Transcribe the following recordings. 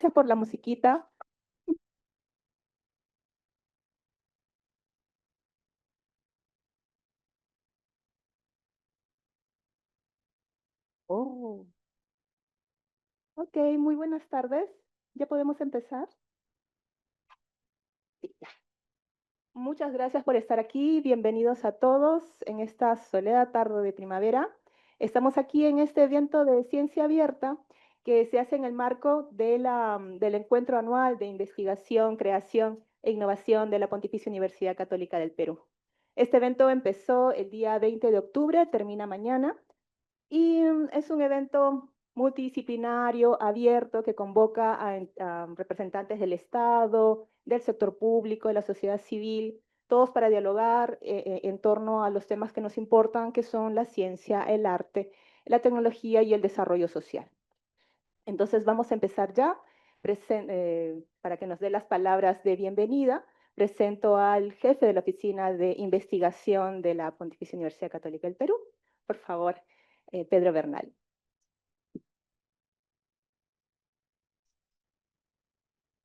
Gracias por la musiquita. Oh, ok, muy buenas tardes. ¿Ya podemos empezar? Sí, ya. Muchas gracias por estar aquí. Bienvenidos a todos en esta soleada tarde de primavera. Estamos aquí en este evento de ciencia abierta que se hace en el marco del encuentro anual de investigación, creación e innovación de la Pontificia Universidad Católica del Perú. Este evento empezó el día 20 de octubre, termina mañana. Y es un evento multidisciplinario, abierto, que convoca a representantes del Estado, del sector público, de la sociedad civil, todos para dialogar en torno a los temas que nos importan, que son la ciencia, el arte, la tecnología y el desarrollo social. Entonces vamos a empezar ya. Para que nos dé las palabras de bienvenida, presento al jefe de la Oficina de Investigación de la Pontificia Universidad Católica del Perú. Por favor, Pedro Bernal.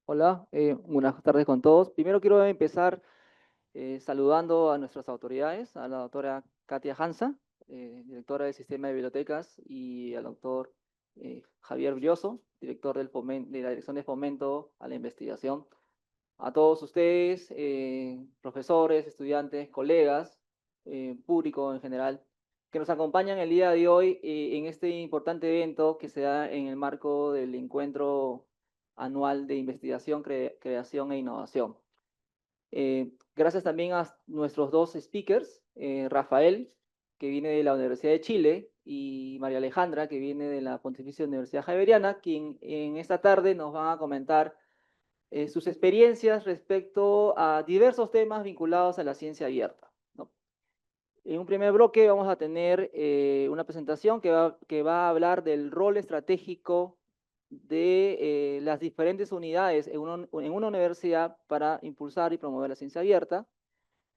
Hola, buenas tardes con todos. Primero quiero empezar saludando a nuestras autoridades, a la doctora Katia Hansa, directora del Sistema de Bibliotecas, y al doctor Javier Brioso, director de la Dirección de Fomento a la Investigación. A todos ustedes, profesores, estudiantes, colegas, público en general, que nos acompañan el día de hoy en este importante evento que se da en el marco del encuentro anual de investigación, creación e innovación. Gracias también a nuestros dos speakers, Rafael, que viene de la Universidad de Chile, y María Alejandra, que viene de la Pontificia Universidad Javeriana, quien en esta tarde nos van a comentar sus experiencias respecto a diversos temas vinculados a la ciencia abierta, ¿no? En un primer bloque vamos a tener una presentación que va a hablar del rol estratégico de las diferentes unidades en una universidad para impulsar y promover la ciencia abierta.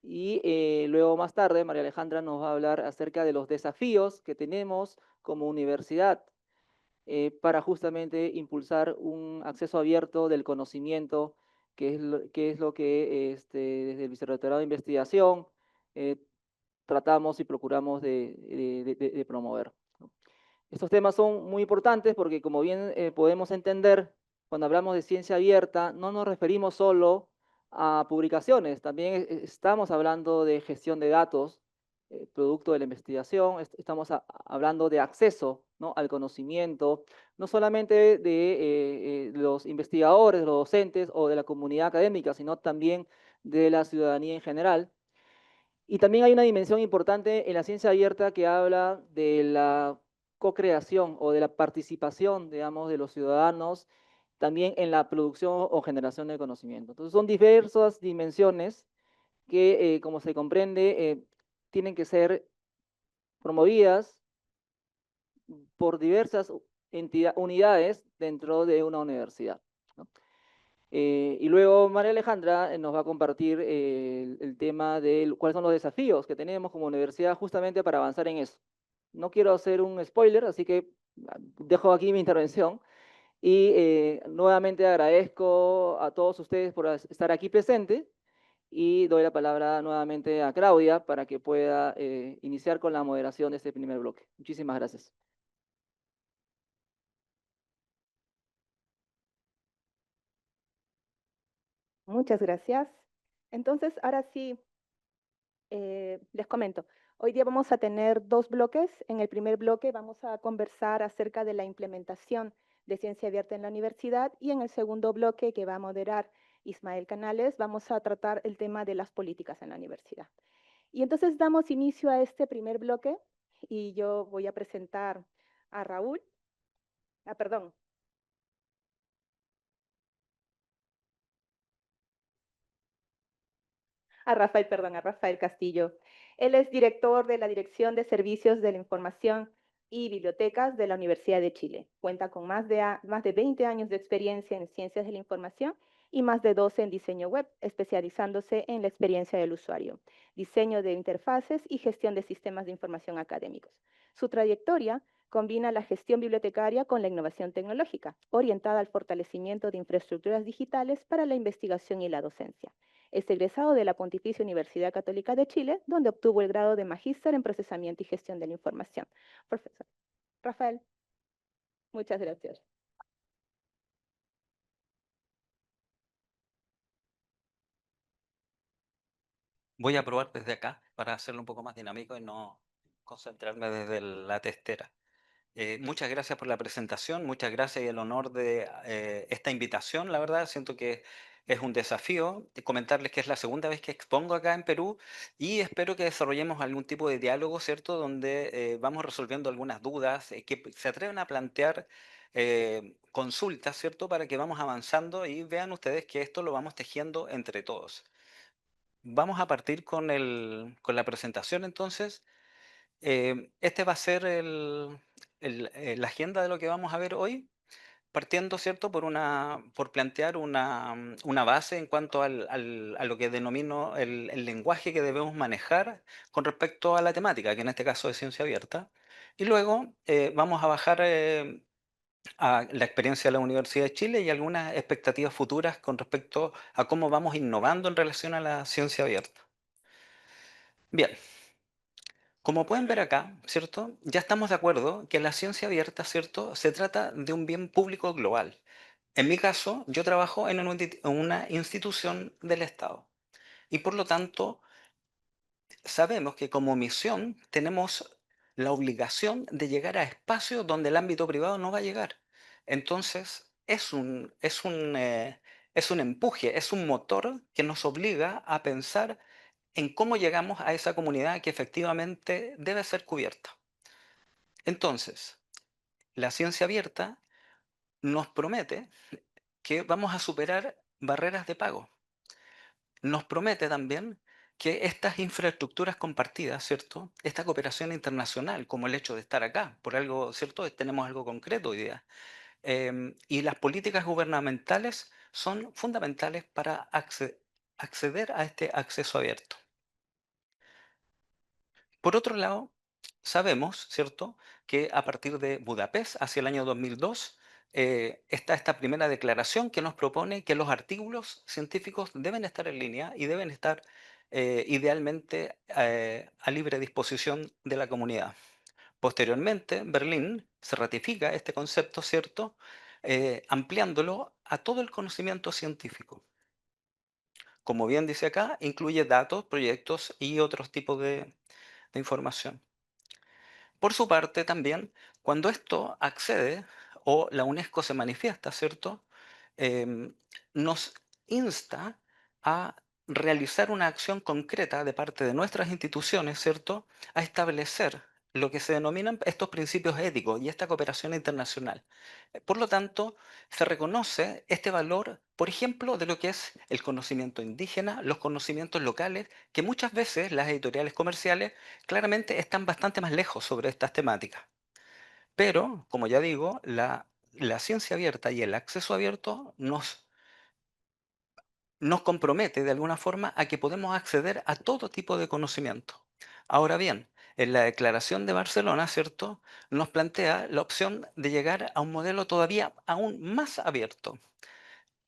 Y luego más tarde María Alejandra nos va a hablar acerca de los desafíos que tenemos como universidad para justamente impulsar un acceso abierto del conocimiento, que es lo que desde el Vicerrectorado de Investigación eh, tratamos y procuramos de promover, ¿no? Estos temas son muy importantes porque, como bien podemos entender, cuando hablamos de ciencia abierta, no nos referimos solo a publicaciones, también estamos hablando de gestión de datos, producto de la investigación, estamos hablando de acceso, ¿no?, al conocimiento, no solamente de los investigadores, los docentes o de la comunidad académica, sino también de la ciudadanía en general. Y también hay una dimensión importante en la ciencia abierta que habla de la co-creación o de la participación, digamos, de los ciudadanos también en la producción o generación de conocimiento. Entonces son diversas dimensiones que, como se comprende, tienen que ser promovidas por diversas unidades dentro de una universidad, ¿no? Y luego María Alejandra nos va a compartir el tema de cuáles son los desafíos que tenemos como universidad justamente para avanzar en eso. No quiero hacer un spoiler, así que dejo aquí mi intervención. Y nuevamente agradezco a todos ustedes por estar aquí presentes y doy la palabra nuevamente a Claudia para que pueda iniciar con la moderación de este primer bloque. Muchísimas gracias. Muchas gracias. Entonces, ahora sí, les comento. Hoy día vamos a tener dos bloques. En el primer bloque vamos a conversar acerca de la implementación de ciencia abierta en la universidad y en el segundo bloque, que va a moderar Ismael Canales, vamos a tratar el tema de las políticas en la universidad. Y entonces damos inicio a este primer bloque y yo voy a presentar a Raúl, perdón, a Rafael Castillo. Él es director de la Dirección de Servicios de la Información y Bibliotecas de la Universidad de Chile. Cuenta con más de 20 años de experiencia en ciencias de la información y más de 12 en diseño web, especializándose en la experiencia del usuario, diseño de interfaces y gestión de sistemas de información académicos. Su trayectoria combina la gestión bibliotecaria con la innovación tecnológica, orientada al fortalecimiento de infraestructuras digitales para la investigación y la docencia. Es egresado de la Pontificia Universidad Católica de Chile, donde obtuvo el grado de magíster en procesamiento y gestión de la información. Profesor Rafael, muchas gracias. Voy a probar desde acá para hacerlo un poco más dinámico y no concentrarme desde la testera. Muchas gracias por la presentación, muchas gracias y el honor de esta invitación. La verdad, siento que es un desafío comentarles que es la segunda vez que expongo acá en Perú y espero que desarrollemos algún tipo de diálogo, ¿cierto? Donde vamos resolviendo algunas dudas, que se atreven a plantear consultas, ¿cierto? Para que vamos avanzando y vean ustedes que esto lo vamos tejiendo entre todos. Vamos a partir con la presentación entonces. Este va a ser la agenda de lo que vamos a ver hoy, partiendo, ¿cierto?, por plantear una base en cuanto a lo que denomino el lenguaje que debemos manejar con respecto a la temática, que en este caso es ciencia abierta. Y luego vamos a bajar a la experiencia de la Universidad de Chile y algunas expectativas futuras con respecto a cómo vamos innovando en relación a la ciencia abierta. Bien. Como pueden ver acá, ¿cierto? Ya estamos de acuerdo que la ciencia abierta, ¿cierto? Se trata de un bien público global. En mi caso, yo trabajo en una institución del Estado y por lo tanto sabemos que como misión tenemos la obligación de llegar a espacios donde el ámbito privado no va a llegar. Entonces, es un empuje, es un motor que nos obliga a pensar en cómo llegamos a esa comunidad que efectivamente debe ser cubierta. Entonces, la ciencia abierta nos promete que vamos a superar barreras de pago. Nos promete también que estas infraestructuras compartidas, ¿cierto? Esta cooperación internacional, como el hecho de estar acá, por algo, ¿cierto? Tenemos algo concreto hoy día. Y las políticas gubernamentales son fundamentales para acceder a este acceso abierto. Por otro lado, sabemos, ¿cierto?, que a partir de Budapest, hacia el año 2002, está esta primera declaración que nos propone que los artículos científicos deben estar en línea y deben estar idealmente a libre disposición de la comunidad. Posteriormente, en Berlín se ratifica este concepto, ¿cierto?, ampliándolo a todo el conocimiento científico. Como bien dice acá, incluye datos, proyectos y otros tipos de información. Por su parte, también, cuando esto accede o la UNESCO se manifiesta, ¿cierto? Em, Nos insta a realizar una acción concreta de parte de nuestras instituciones, ¿cierto? A establecer lo que se denominan estos principios éticos y esta cooperación internacional. Por lo tanto, se reconoce este valor, por ejemplo, de lo que es el conocimiento indígena, los conocimientos locales, que muchas veces las editoriales comerciales claramente están bastante más lejos sobre estas temáticas. Pero, como ya digo, la ciencia abierta y el acceso abierto nos compromete de alguna forma a que podemos acceder a todo tipo de conocimiento. Ahora bien, en la Declaración de Barcelona, ¿cierto?, nos plantea la opción de llegar a un modelo todavía aún más abierto.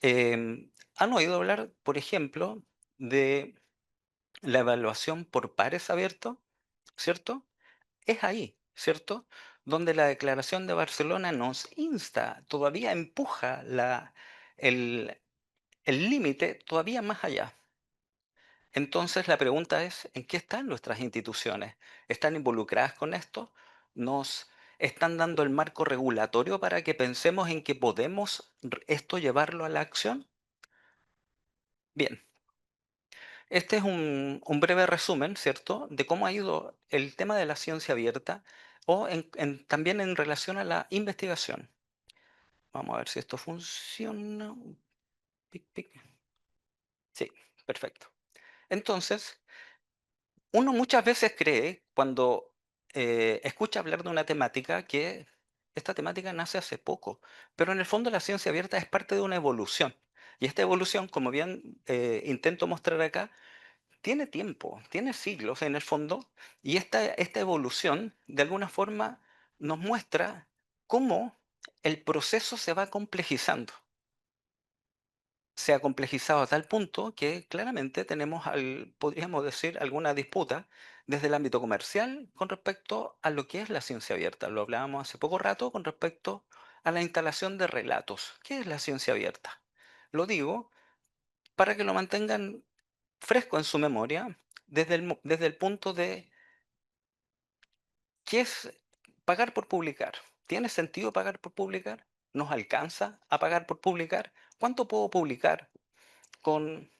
¿Han oído hablar, por ejemplo, de la evaluación por pares abierto? ¿Cierto? Es ahí, ¿cierto? Donde la Declaración de Barcelona nos insta, todavía empuja el, el límite todavía más allá. Entonces la pregunta es, ¿en qué están nuestras instituciones? ¿Están involucradas con esto? ¿Nos están dando el marco regulatorio para que pensemos en que podemos esto llevarlo a la acción? Bien, este es un breve resumen, ¿cierto?, de cómo ha ido el tema de la ciencia abierta o también en relación a la investigación. Vamos a ver si esto funciona. Pic, pic. Sí, perfecto. Entonces, uno muchas veces cree, cuando escucha hablar de una temática, que esta temática nace hace poco, pero en el fondo la ciencia abierta es parte de una evolución. Y esta evolución, como bien intento mostrar acá, tiene tiempo, tiene siglos en el fondo, y esta evolución de alguna forma nos muestra cómo el proceso se va complejizando. Se ha complejizado a tal punto que claramente tenemos, podríamos decir, alguna disputa desde el ámbito comercial con respecto a lo que es la ciencia abierta. Lo hablábamos hace poco rato con respecto a la instalación de relatos. ¿Qué es la ciencia abierta? Lo digo para que lo mantengan fresco en su memoria desde el punto de qué es pagar por publicar. ¿Tiene sentido pagar por publicar? ¿Nos alcanza a pagar por publicar? ¿Cuánto puedo publicar con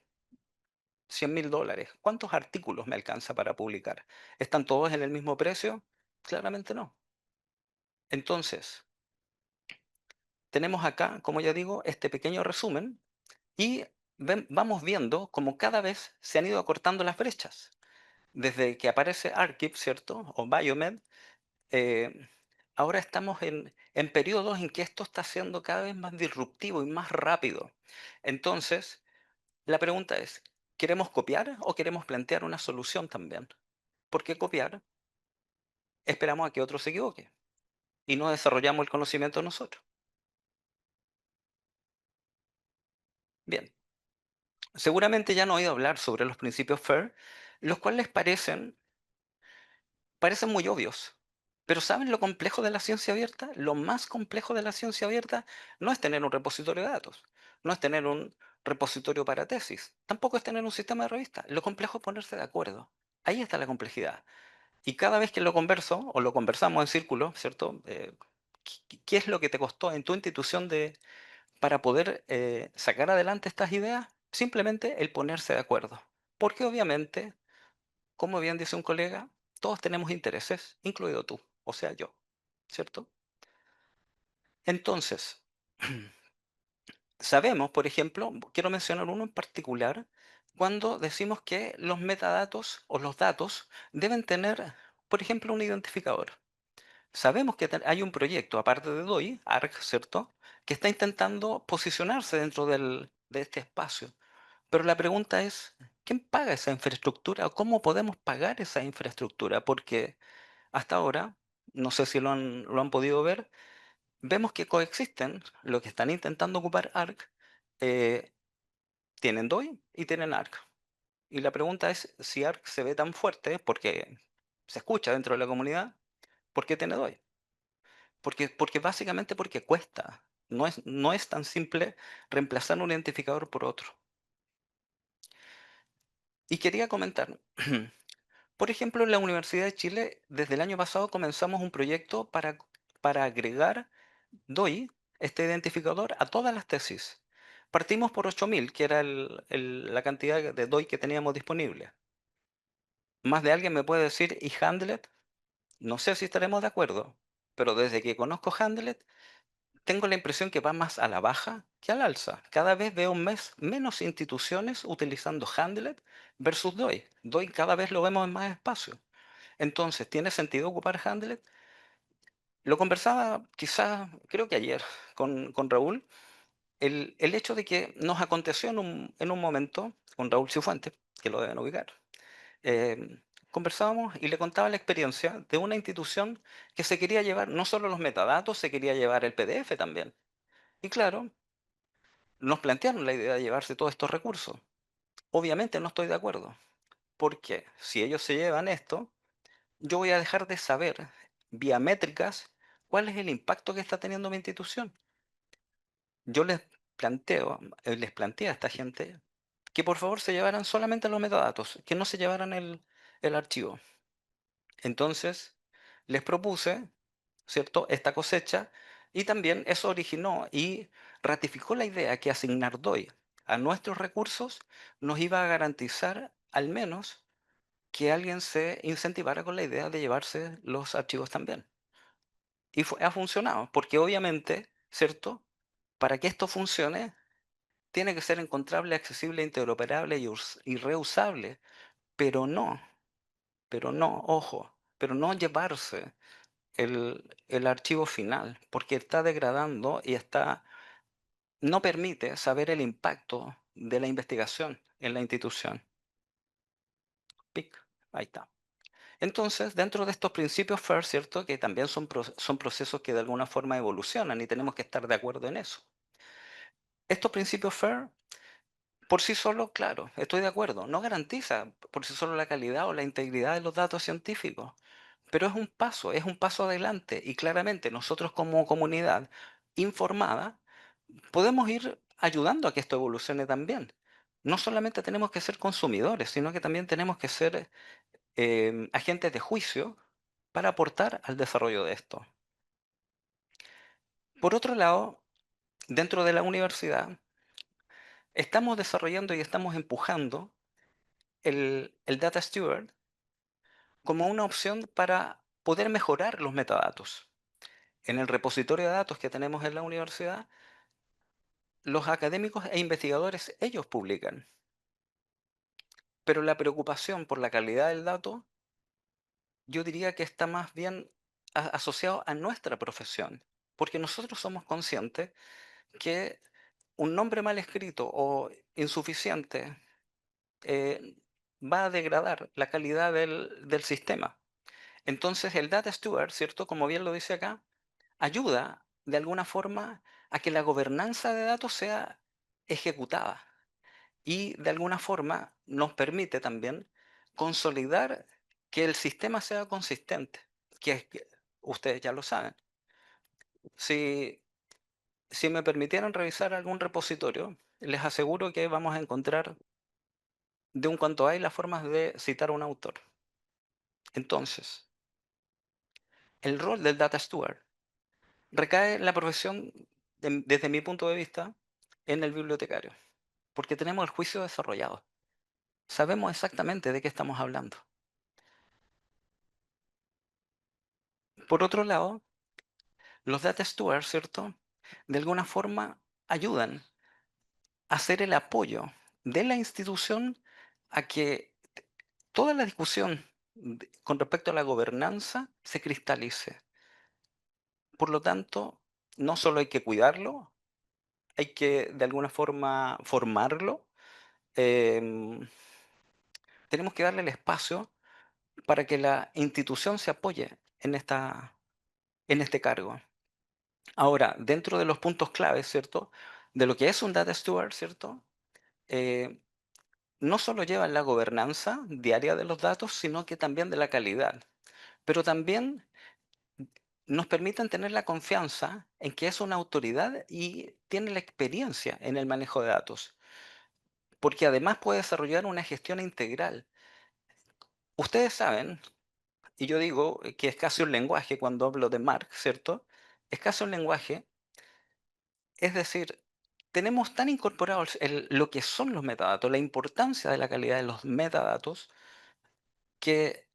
$100.000? ¿Cuántos artículos me alcanza para publicar? ¿Están todos en el mismo precio? Claramente no. Entonces, tenemos acá, como ya digo, este pequeño resumen y vamos viendo cómo cada vez se han ido acortando las brechas. Desde que aparece ARKiv, ¿cierto? O Biomed, eh, ahora estamos en periodos en que esto está siendo cada vez más disruptivo y más rápido. Entonces, la pregunta es, ¿queremos copiar o queremos plantear una solución también? ¿Por qué copiar? Esperamos a que otro se equivoque y no desarrollamos el conocimiento nosotros. Bien, seguramente ya han oído hablar sobre los principios FAIR, los cuales parecen muy obvios. Pero ¿saben lo complejo de la ciencia abierta? Lo más complejo de la ciencia abierta no es tener un repositorio de datos, no es tener un repositorio para tesis, tampoco es tener un sistema de revista. Lo complejo es ponerse de acuerdo. Ahí está la complejidad. Y cada vez que lo converso o lo conversamos en círculo, ¿cierto? ¿Qué es lo que te costó en tu institución para poder sacar adelante estas ideas? Simplemente el ponerse de acuerdo. Porque obviamente, como bien dice un colega, todos tenemos intereses, incluido tú, o sea, yo, ¿cierto? Entonces, sabemos, por ejemplo, quiero mencionar uno en particular, cuando decimos que los metadatos o los datos deben tener, por ejemplo, un identificador. Sabemos que hay un proyecto, aparte de DOI, ARC, ¿cierto?, que está intentando posicionarse dentro de este espacio. Pero la pregunta es, ¿quién paga esa infraestructura o cómo podemos pagar esa infraestructura? Porque hasta ahora, no sé si lo han podido ver, vemos que coexisten lo que están intentando ocupar ARC, eh, tienen DOI y tienen ARC. Y la pregunta es si ARC se ve tan fuerte, porque se escucha dentro de la comunidad, ¿por qué tiene DOI? Básicamente porque cuesta. No es tan simple reemplazar un identificador por otro. Y quería comentar, por ejemplo, en la Universidad de Chile, desde el año pasado comenzamos un proyecto para agregar DOI, este identificador, a todas las tesis. Partimos por 8.000, que era la cantidad de DOI que teníamos disponible. Más de alguien me puede decir, ¿y Handlet? No sé si estaremos de acuerdo, pero desde que conozco Handlet, tengo la impresión que va más a la baja que al alza. Cada vez veo menos instituciones utilizando Handlet versus DOI. DOI cada vez lo vemos en más espacio. Entonces, ¿tiene sentido ocupar Handlet? Lo conversaba quizás, creo que ayer, con Raúl, el hecho de que nos aconteció en un momento, con Raúl Cifuentes, que lo deben ubicar, conversábamos y le contaba la experiencia de una institución que se quería llevar no solo los metadatos, se quería llevar el PDF también. Y claro, nos plantearon la idea de llevarse todos estos recursos. Obviamente no estoy de acuerdo, porque si ellos se llevan esto, yo voy a dejar de saber vía métricas cuál es el impacto que está teniendo mi institución. Yo les planteé a esta gente que por favor se llevaran solamente los metadatos, que no se llevaran el archivo. Entonces, les propuse, ¿cierto?, esta cosecha, y también eso originó y ratificó la idea que asignar DOI a nuestros recursos nos iba a garantizar al menos que alguien se incentivara con la idea de llevarse los archivos también. Y ha funcionado, porque obviamente, ¿cierto?, para que esto funcione, tiene que ser encontrable, accesible, interoperable y reusable, pero no, ojo, pero no llevarse el archivo final, porque está degradando y está no permite saber el impacto de la investigación en la institución. Pic, ahí está. Entonces, dentro de estos principios FAIR, ¿cierto? Que también son procesos que de alguna forma evolucionan y tenemos que estar de acuerdo en eso. Estos principios FAIR, por sí solo, claro, estoy de acuerdo, no garantiza por sí solo la calidad o la integridad de los datos científicos, pero es un paso adelante y claramente nosotros como comunidad informada podemos ir ayudando a que esto evolucione también. No solamente tenemos que ser consumidores, sino que también tenemos que ser agentes de juicio para aportar al desarrollo de esto. Por otro lado, dentro de la universidad, estamos desarrollando y estamos empujando el Data Steward como una opción para poder mejorar los metadatos. En el repositorio de datos que tenemos en la universidad, los académicos e investigadores, ellos publican. Pero la preocupación por la calidad del dato, yo diría que está más bien asociado a nuestra profesión, porque nosotros somos conscientes que un nombre mal escrito o insuficiente eh, va a degradar la calidad del sistema. Entonces el Data Steward, ¿cierto? Como bien lo dice acá, ayuda de alguna forma a que la gobernanza de datos sea ejecutada y de alguna forma nos permite también consolidar que el sistema sea consistente, que ustedes ya lo saben. Si, si me permitieran revisar algún repositorio, les aseguro que vamos a encontrar de un cuanto hay las formas de citar a un autor. Entonces, el rol del Data Steward recae en la profesión, desde mi punto de vista, en el bibliotecario, porque tenemos el juicio desarrollado. Sabemos exactamente de qué estamos hablando. Por otro lado, los Data Stewards, ¿cierto? De alguna forma ayudan a hacer el apoyo de la institución a que toda la discusión con respecto a la gobernanza se cristalice. Por lo tanto, no solo hay que cuidarlo, hay que de alguna forma formarlo. em, Tenemos que darle el espacio para que la institución se apoye en este cargo. Ahora, dentro de los puntos claves, ¿cierto? De lo que es un Data Steward, ¿cierto? Eh, no solo lleva la gobernanza diaria de los datos, sino que también de la calidad. Pero también nos permiten tener la confianza en que es una autoridad y tiene la experiencia en el manejo de datos, porque además puede desarrollar una gestión integral. Ustedes saben, y yo digo que es casi un lenguaje cuando hablo de Mark, ¿cierto? Es casi un lenguaje, es decir, tenemos tan incorporados lo que son los metadatos, la importancia de la calidad de los metadatos, que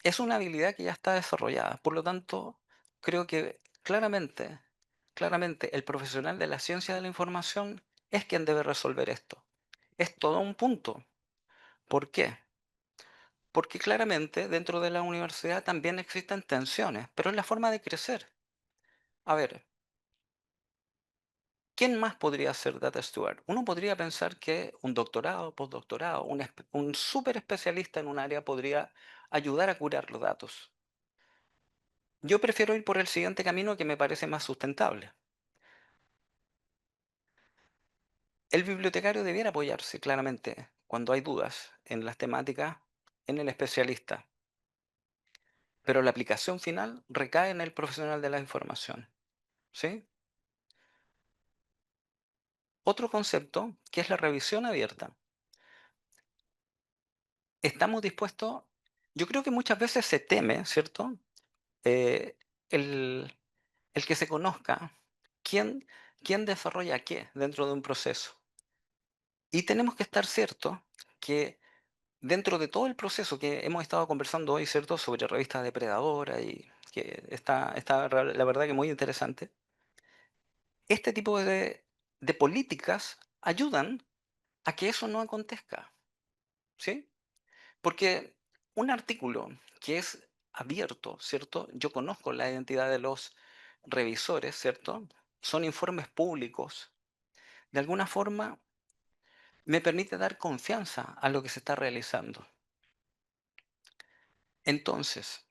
es una habilidad que ya está desarrollada. Por lo tanto, creo que claramente el profesional de la ciencia de la información es quien debe resolver esto. Es todo un punto. ¿Por qué? Porque claramente dentro de la universidad también existen tensiones, pero es la forma de crecer. A ver, ¿quién más podría ser Data Steward? Uno podría pensar que un doctorado, postdoctorado, un súper especialista en un área podría ayudar a curar los datos. Yo prefiero ir por el siguiente camino que me parece más sustentable. El bibliotecario debiera apoyarse claramente cuando hay dudas en las temáticas en el especialista, pero la aplicación final recae en el profesional de la información. ¿Sí? Otro concepto que es la revisión abierta. Estamos dispuestos, yo creo que muchas veces se teme, ¿cierto? Eh, el, el que se conozca quién desarrolla qué dentro de un proceso. Y tenemos que estar ciertos que dentro de todo el proceso que hemos estado conversando hoy, ¿cierto? Sobre revistas depredadoras y que la verdad que muy interesante, este tipo de políticas ayudan a que eso no acontezca, ¿sí? Porque un artículo que es abierto, ¿cierto? Yo conozco la identidad de los revisores, ¿cierto? son informes públicos, de alguna forma me permite dar confianza a lo que se está realizando. Entonces,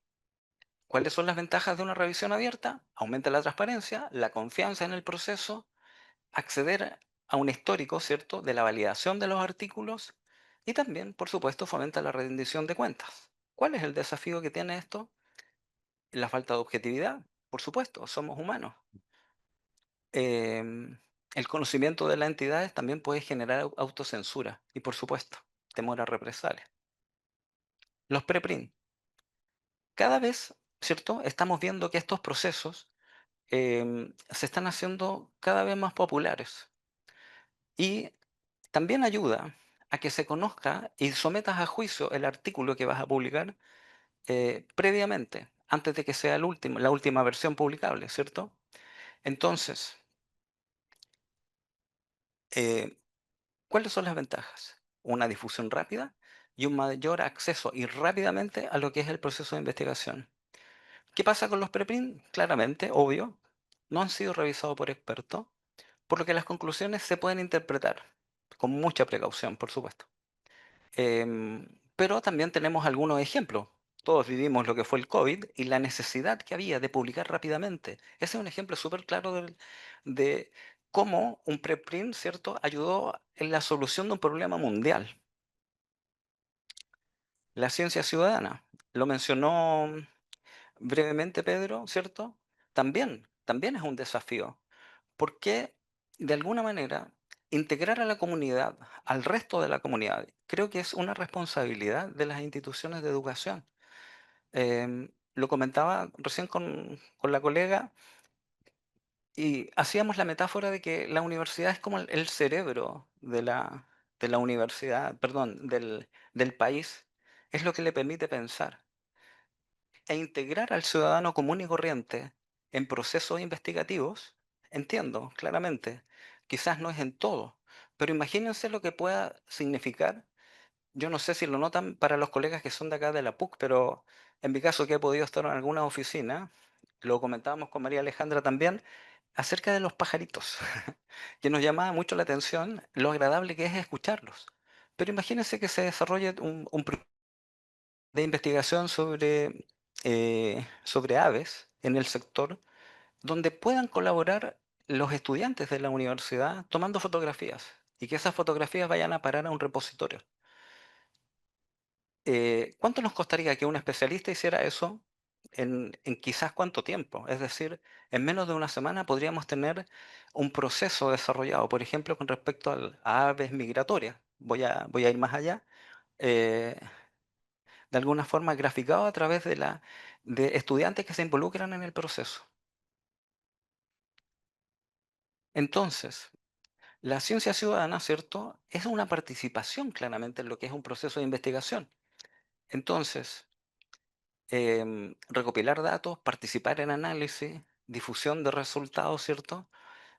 ¿cuáles son las ventajas de una revisión abierta? Aumenta la transparencia, la confianza en el proceso, acceder a un histórico, ¿cierto?, de la validación de los artículos y también, por supuesto, fomenta la rendición de cuentas. ¿Cuál es el desafío que tiene esto? La falta de objetividad, por supuesto, somos humanos. El conocimiento de las entidades también puede generar autocensura y, por supuesto, temor a represalias. Los preprint. Cada vez, ¿cierto? Estamos viendo que estos procesos se están haciendo cada vez más populares y también ayuda a que se conozca y sometas a juicio el artículo que vas a publicar previamente, antes de que sea la última versión publicable, ¿cierto? Entonces, eh, ¿cuáles son las ventajas? Una difusión rápida y un mayor acceso y rápidamente a lo que es el proceso de investigación. ¿Qué pasa con los preprint? Claramente, obvio, no han sido revisados por expertos, por lo que las conclusiones se pueden interpretar con mucha precaución, por supuesto. Pero también tenemos algunos ejemplos. Todos vivimos lo que fue el COVID y la necesidad que había de publicar rápidamente. Ese es un ejemplo súper claro de cómo un preprint, ¿cierto?, ayudó en la solución de un problema mundial. La ciencia ciudadana, lo mencionó brevemente Pedro, ¿cierto? También es un desafío. Porque de alguna manera integrar a la comunidad, al resto de la comunidad, creo que es una responsabilidad de las instituciones de educación. Lo comentaba recién con la colega y hacíamos la metáfora de que la universidad es como el cerebro de la universidad, perdón, del país. Es lo que le permite pensar e integrar al ciudadano común y corriente en procesos investigativos, entiendo claramente, quizás no es en todo, pero imagínense lo que pueda significar. Yo no sé si lo notan para los colegas que son de acá de la PUC, pero en mi caso que he podido estar en alguna oficina, lo comentábamos con María Alejandra también, acerca de los pajaritos, que nos llamaba mucho la atención lo agradable que es escucharlos. Pero imagínense que se desarrolle un de investigación sobre aves en el sector, donde puedan colaborar los estudiantes de la universidad tomando fotografías y que esas fotografías vayan a parar a un repositorio. ¿Cuánto nos costaría que un especialista hiciera eso en quizás cuánto tiempo? Es decir, en menos de una semana podríamos tener un proceso desarrollado, por ejemplo, con respecto a aves migratorias. Voy a ir más allá. eh, de alguna forma graficado a través de estudiantes que se involucran en el proceso. Entonces, la ciencia ciudadana, ¿cierto?, es una participación claramente en lo que es un proceso de investigación. Entonces, recopilar datos, participar en análisis, difusión de resultados, ¿cierto?,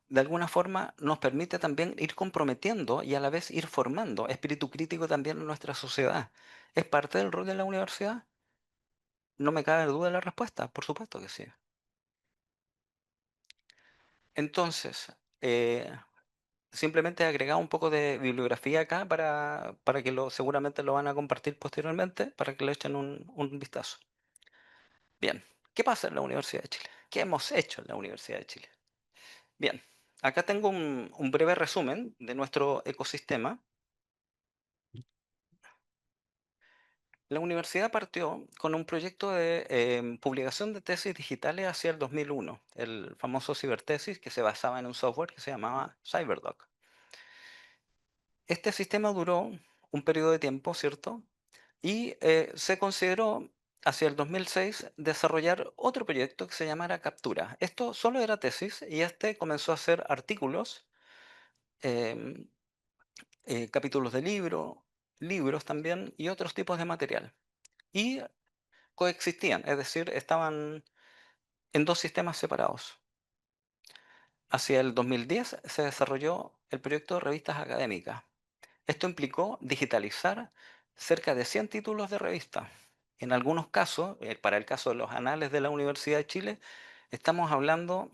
de alguna forma nos permite también ir comprometiendo y a la vez ir formando espíritu crítico también en nuestra sociedad. ¿Es parte del rol de la universidad? No me cabe duda de la respuesta, por supuesto que sí. Entonces, simplemente he agregado un poco de bibliografía acá para que seguramente lo van a compartir posteriormente, para que le echen un vistazo. Bien, ¿qué pasa en la Universidad de Chile? ¿Qué hemos hecho en la Universidad de Chile? Bien, acá tengo un breve resumen de nuestro ecosistema. La universidad partió con un proyecto de publicación de tesis digitales hacia el 2001, el famoso cibertesis que se basaba en un software que se llamaba CyberDoc. Este sistema duró un periodo de tiempo, ¿cierto? Y se consideró hacia el 2006 desarrollar otro proyecto que se llamara Captura. Esto solo era tesis y este comenzó a hacer artículos, em, capítulos de libros también y otros tipos de material. Y coexistían, es decir, estaban en dos sistemas separados. Hacia el 2010 se desarrolló el proyecto de revistas académicas. Esto implicó digitalizar cerca de 100 títulos de revista. En algunos casos, para el caso de los anales de la Universidad de Chile, estamos hablando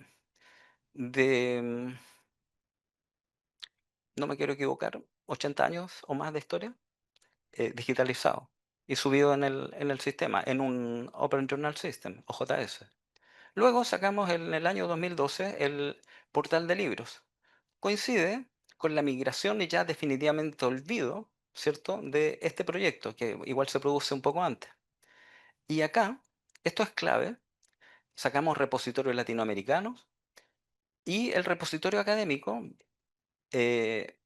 de, no me quiero equivocar, 80 años o más de historia, digitalizado y subido en el sistema, en un Open Journal System, OJS. Luego sacamos en el año 2012 el portal de libros. Coincide con la migración y ya definitivamente olvido, ¿cierto?, de este proyecto, que igual se produce un poco antes. Y acá, esto es clave, sacamos repositorios latinoamericanos y el repositorio académico eh,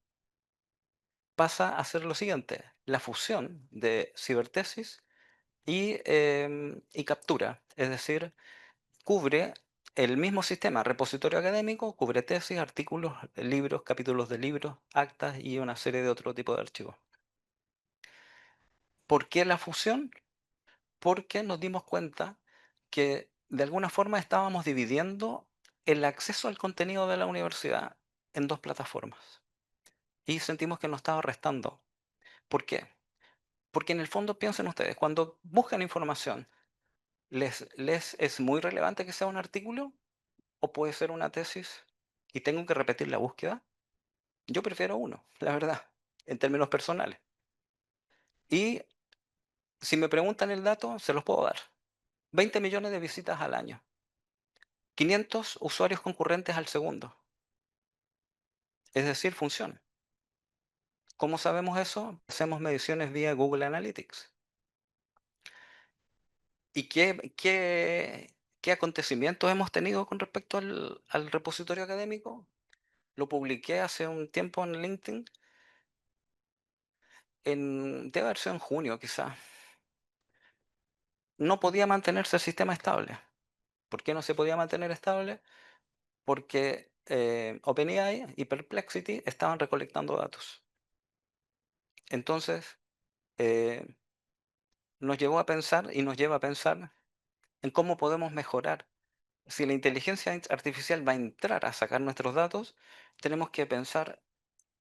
pasa a ser lo siguiente, la fusión de cibertesis y captura, es decir, cubre el mismo sistema, repositorio académico, cubre tesis, artículos, libros, capítulos de libros, actas y una serie de otro tipo de archivos. ¿Por qué la fusión? Porque nos dimos cuenta que de alguna forma estábamos dividiendo el acceso al contenido de la universidad en dos plataformas y sentimos que nos estaba restando. ¿Por qué? Porque en el fondo piensen ustedes, cuando buscan información, ¿les es muy relevante que sea un artículo o puede ser una tesis y tengo que repetir la búsqueda? Yo prefiero uno, la verdad, en términos personales. Y si me preguntan el dato, se los puedo dar. 20 millones de visitas al año. 500 usuarios concurrentes al segundo. Es decir, funciona. ¿Cómo sabemos eso? Hacemos mediciones vía Google Analytics. ¿Y qué acontecimientos hemos tenido con respecto al repositorio académico? Lo publiqué hace un tiempo en LinkedIn, debe haber sido en junio quizá. No podía mantenerse el sistema estable. ¿Por qué no se podía mantener estable? Porque OpenAI y Perplexity estaban recolectando datos. Entonces, eh, nos llevó a pensar y nos lleva a pensar en cómo podemos mejorar. Si la inteligencia artificial va a entrar a sacar nuestros datos, tenemos que pensar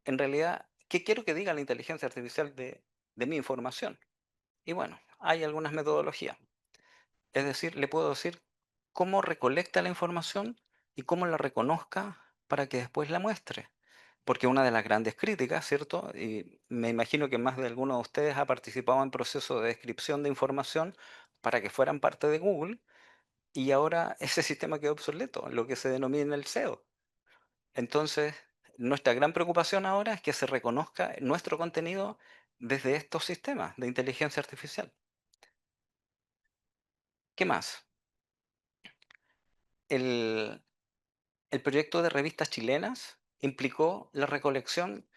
en realidad qué quiero que diga la inteligencia artificial de mi información. Y bueno, hay algunas metodologías. Es decir, le puedo decir cómo recolecta la información y cómo la reconozca para que después la muestre. Porque una de las grandes críticas, ¿cierto? Y me imagino que más de alguno de ustedes ha participado en procesos de descripción de información para que fueran parte de Google y ahora ese sistema quedó obsoleto, lo que se denomina el SEO. Entonces, nuestra gran preocupación ahora es que se reconozca nuestro contenido desde estos sistemas de inteligencia artificial. ¿Qué más? El proyecto de revistas chilenas implicó la recolección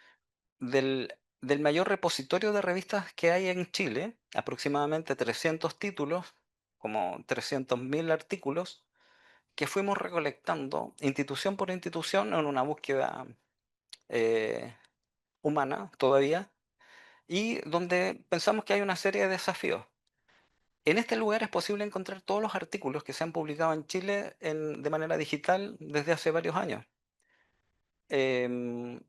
del mayor repositorio de revistas que hay en Chile, aproximadamente 300 títulos, como 300.000 artículos, que fuimos recolectando institución por institución en una búsqueda eh, humana todavía, y donde pensamos que hay una serie de desafíos. En este lugar es posible encontrar todos los artículos que se han publicado en Chile de manera digital desde hace varios años. Em,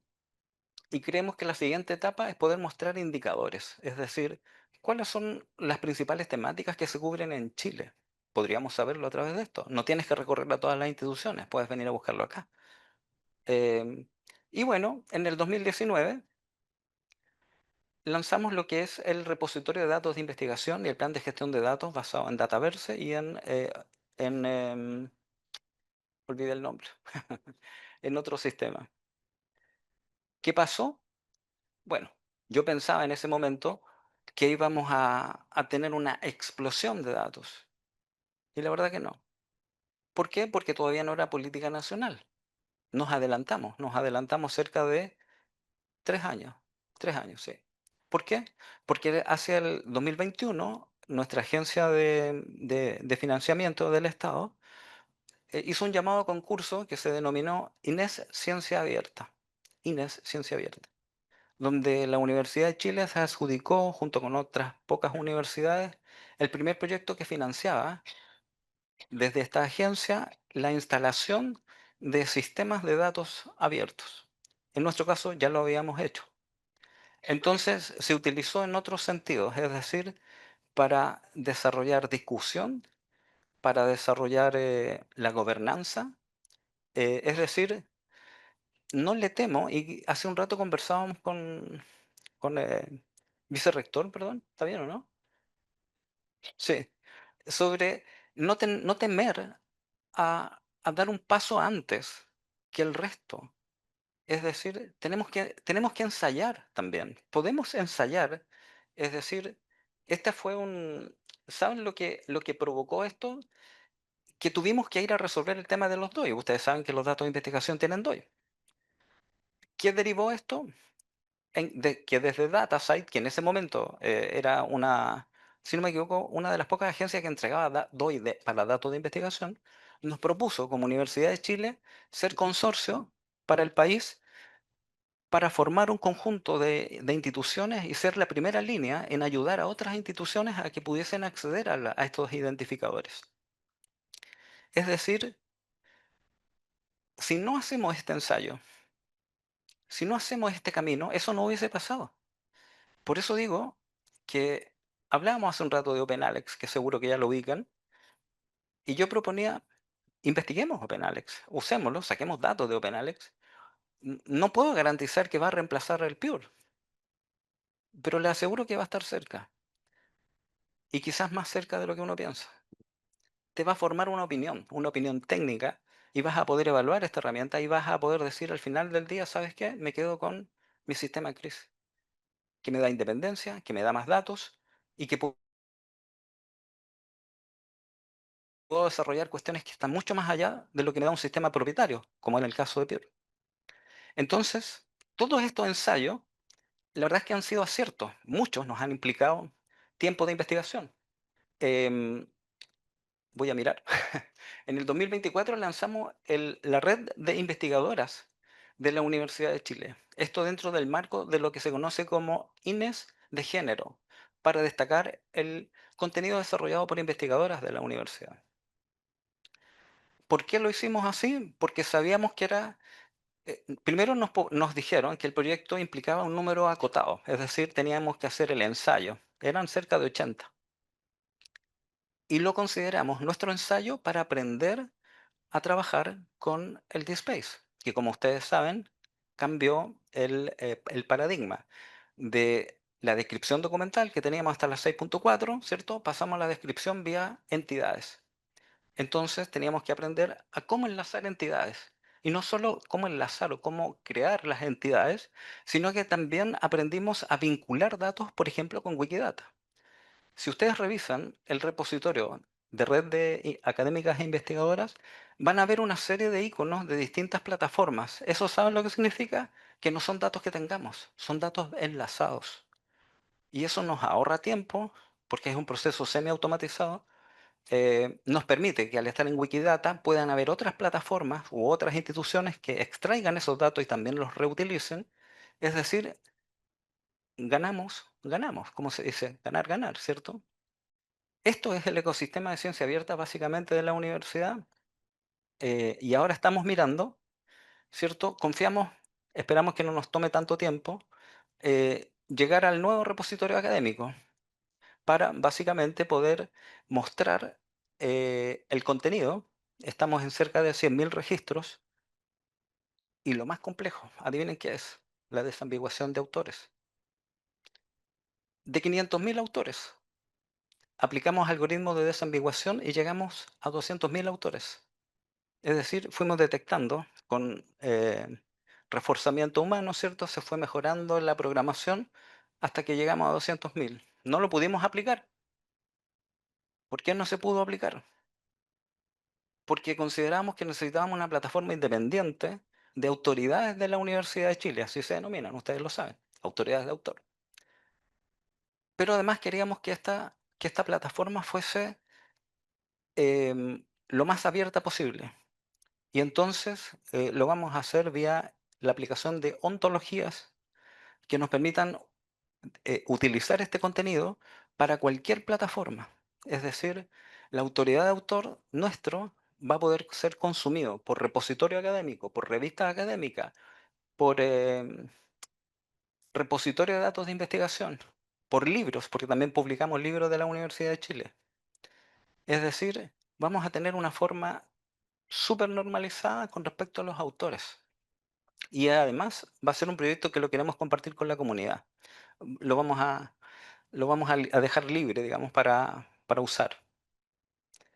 y creemos que la siguiente etapa es poder mostrar indicadores, es decir, cuáles son las principales temáticas que se cubren en Chile. Podríamos saberlo a través de esto. No tienes que recorrer a todas las instituciones, puedes venir a buscarlo acá. Y bueno, en el 2019 lanzamos lo que es el repositorio de datos de investigación y el plan de gestión de datos basado en Dataverse y en olvidé el nombre, en otro sistema. ¿Qué pasó? Bueno, yo pensaba en ese momento que íbamos a tener una explosión de datos. Y la verdad que no. ¿Por qué? Porque todavía no era política nacional. Nos adelantamos cerca de 3 años. 3 años, sí. ¿Por qué? Porque hacia el 2021 nuestra agencia de financiamiento del Estado hizo un llamado a concurso que se denominó INES Ciencia Abierta. INES Ciencia Abierta, donde la Universidad de Chile se adjudicó, junto con otras pocas universidades, el primer proyecto que financiaba desde esta agencia la instalación de sistemas de datos abiertos. En nuestro caso ya lo habíamos hecho. Entonces se utilizó en otros sentidos, es decir, para desarrollar discusión, para desarrollar la gobernanza Es decir, no le temo, y hace un rato conversábamos con vicerrector, perdón, ¿está bien o no? Sí, sobre no temer a dar un paso antes que el resto. Es decir, tenemos que ensayar también. Podemos ensayar, es decir, esta fue un... ¿Saben lo que provocó esto? Que tuvimos que ir a resolver el tema de los DOI. Ustedes saben que los datos de investigación tienen DOI. ¿Qué derivó esto? Que desde DataSite, que en ese momento era una, si no me equivoco, una de las pocas agencias que entregaba DOI para datos de investigación, nos propuso como Universidad de Chile ser consorcio para el país para formar un conjunto de instituciones y ser la primera línea en ayudar a otras instituciones a que pudiesen acceder a estos identificadores. Es decir, si no hacemos este ensayo, si no hacemos este camino, eso no hubiese pasado. Por eso digo que hablábamos hace un rato de OpenAlex, que seguro que ya lo ubican, y yo proponía, investiguemos OpenAlex, usémoslo, saquemos datos de OpenAlex. No puedo garantizar que va a reemplazar el Pure, pero le aseguro que va a estar cerca, y quizás más cerca de lo que uno piensa. Te va a formar una opinión técnica, y vas a poder evaluar esta herramienta y vas a poder decir al final del día, ¿sabes qué? Me quedo con mi sistema CRIS, que me da independencia, que me da más datos y que puedo desarrollar cuestiones que están mucho más allá de lo que me da un sistema propietario, como en el caso de Pure. Entonces, todos estos ensayos, la verdad es que han sido aciertos. Muchos nos han implicado tiempo de investigación. Em, Voy a mirar. En el 2024 lanzamos la red de investigadoras de la Universidad de Chile. Esto dentro del marco de lo que se conoce como INES de género, para destacar el contenido desarrollado por investigadoras de la universidad. ¿Por qué lo hicimos así? Porque sabíamos que era... primero nos dijeron que el proyecto implicaba un número acotado, es decir, teníamos que hacer el ensayo. Eran cerca de 80. Y lo consideramos nuestro ensayo para aprender a trabajar con el DSpace, que como ustedes saben, cambió el paradigma de la descripción documental que teníamos hasta la 6.4, ¿cierto? Pasamos a la descripción vía entidades. Entonces teníamos que aprender a cómo enlazar entidades. Y no solo cómo enlazar o cómo crear las entidades, sino que también aprendimos a vincular datos, por ejemplo, con Wikidata. Si ustedes revisan el repositorio de red de académicas e investigadoras, van a ver una serie de iconos de distintas plataformas. ¿Eso saben lo que significa? Que no son datos que tengamos, son datos enlazados. Y eso nos ahorra tiempo, porque es un proceso semiautomatizado. Nos permite que al estar en Wikidata puedan haber otras plataformas u otras instituciones que extraigan esos datos y también los reutilicen. Es decir, ganamos, como se dice, ganar, ganar, ¿cierto? Esto es el ecosistema de ciencia abierta básicamente de la universidad, y ahora estamos mirando, ¿cierto? Confiamos, esperamos que no nos tome tanto tiempo llegar al nuevo repositorio académico para básicamente poder mostrar el contenido. Estamos en cerca de 100.000 registros y lo más complejo, adivinen qué es, la desambiguación de autores. De 500.000 autores, aplicamos algoritmos de desambiguación y llegamos a 200.000 autores. Es decir, fuimos detectando con reforzamiento humano, ¿cierto? Se fue mejorando la programación hasta que llegamos a 200.000. No lo pudimos aplicar. ¿Por qué no se pudo aplicar? Porque consideramos que necesitábamos una plataforma independiente de autoridades de la Universidad de Chile, así se denominan, ustedes lo saben, autoridades de autor. Pero además queríamos que esta plataforma fuese lo más abierta posible. Y entonces lo vamos a hacer vía la aplicación de ontologías que nos permitan utilizar este contenido para cualquier plataforma. Es decir, la autoridad de autor nuestro va a poder ser consumido por repositorio académico, por revista académica, por repositorio de datos de investigación, por libros, porque también publicamos libros de la Universidad de Chile. Es decir, vamos a tener una forma súper normalizada con respecto a los autores. Y además va a ser un proyecto que lo queremos compartir con la comunidad. Lo vamos a, a dejar libre, digamos, para usar.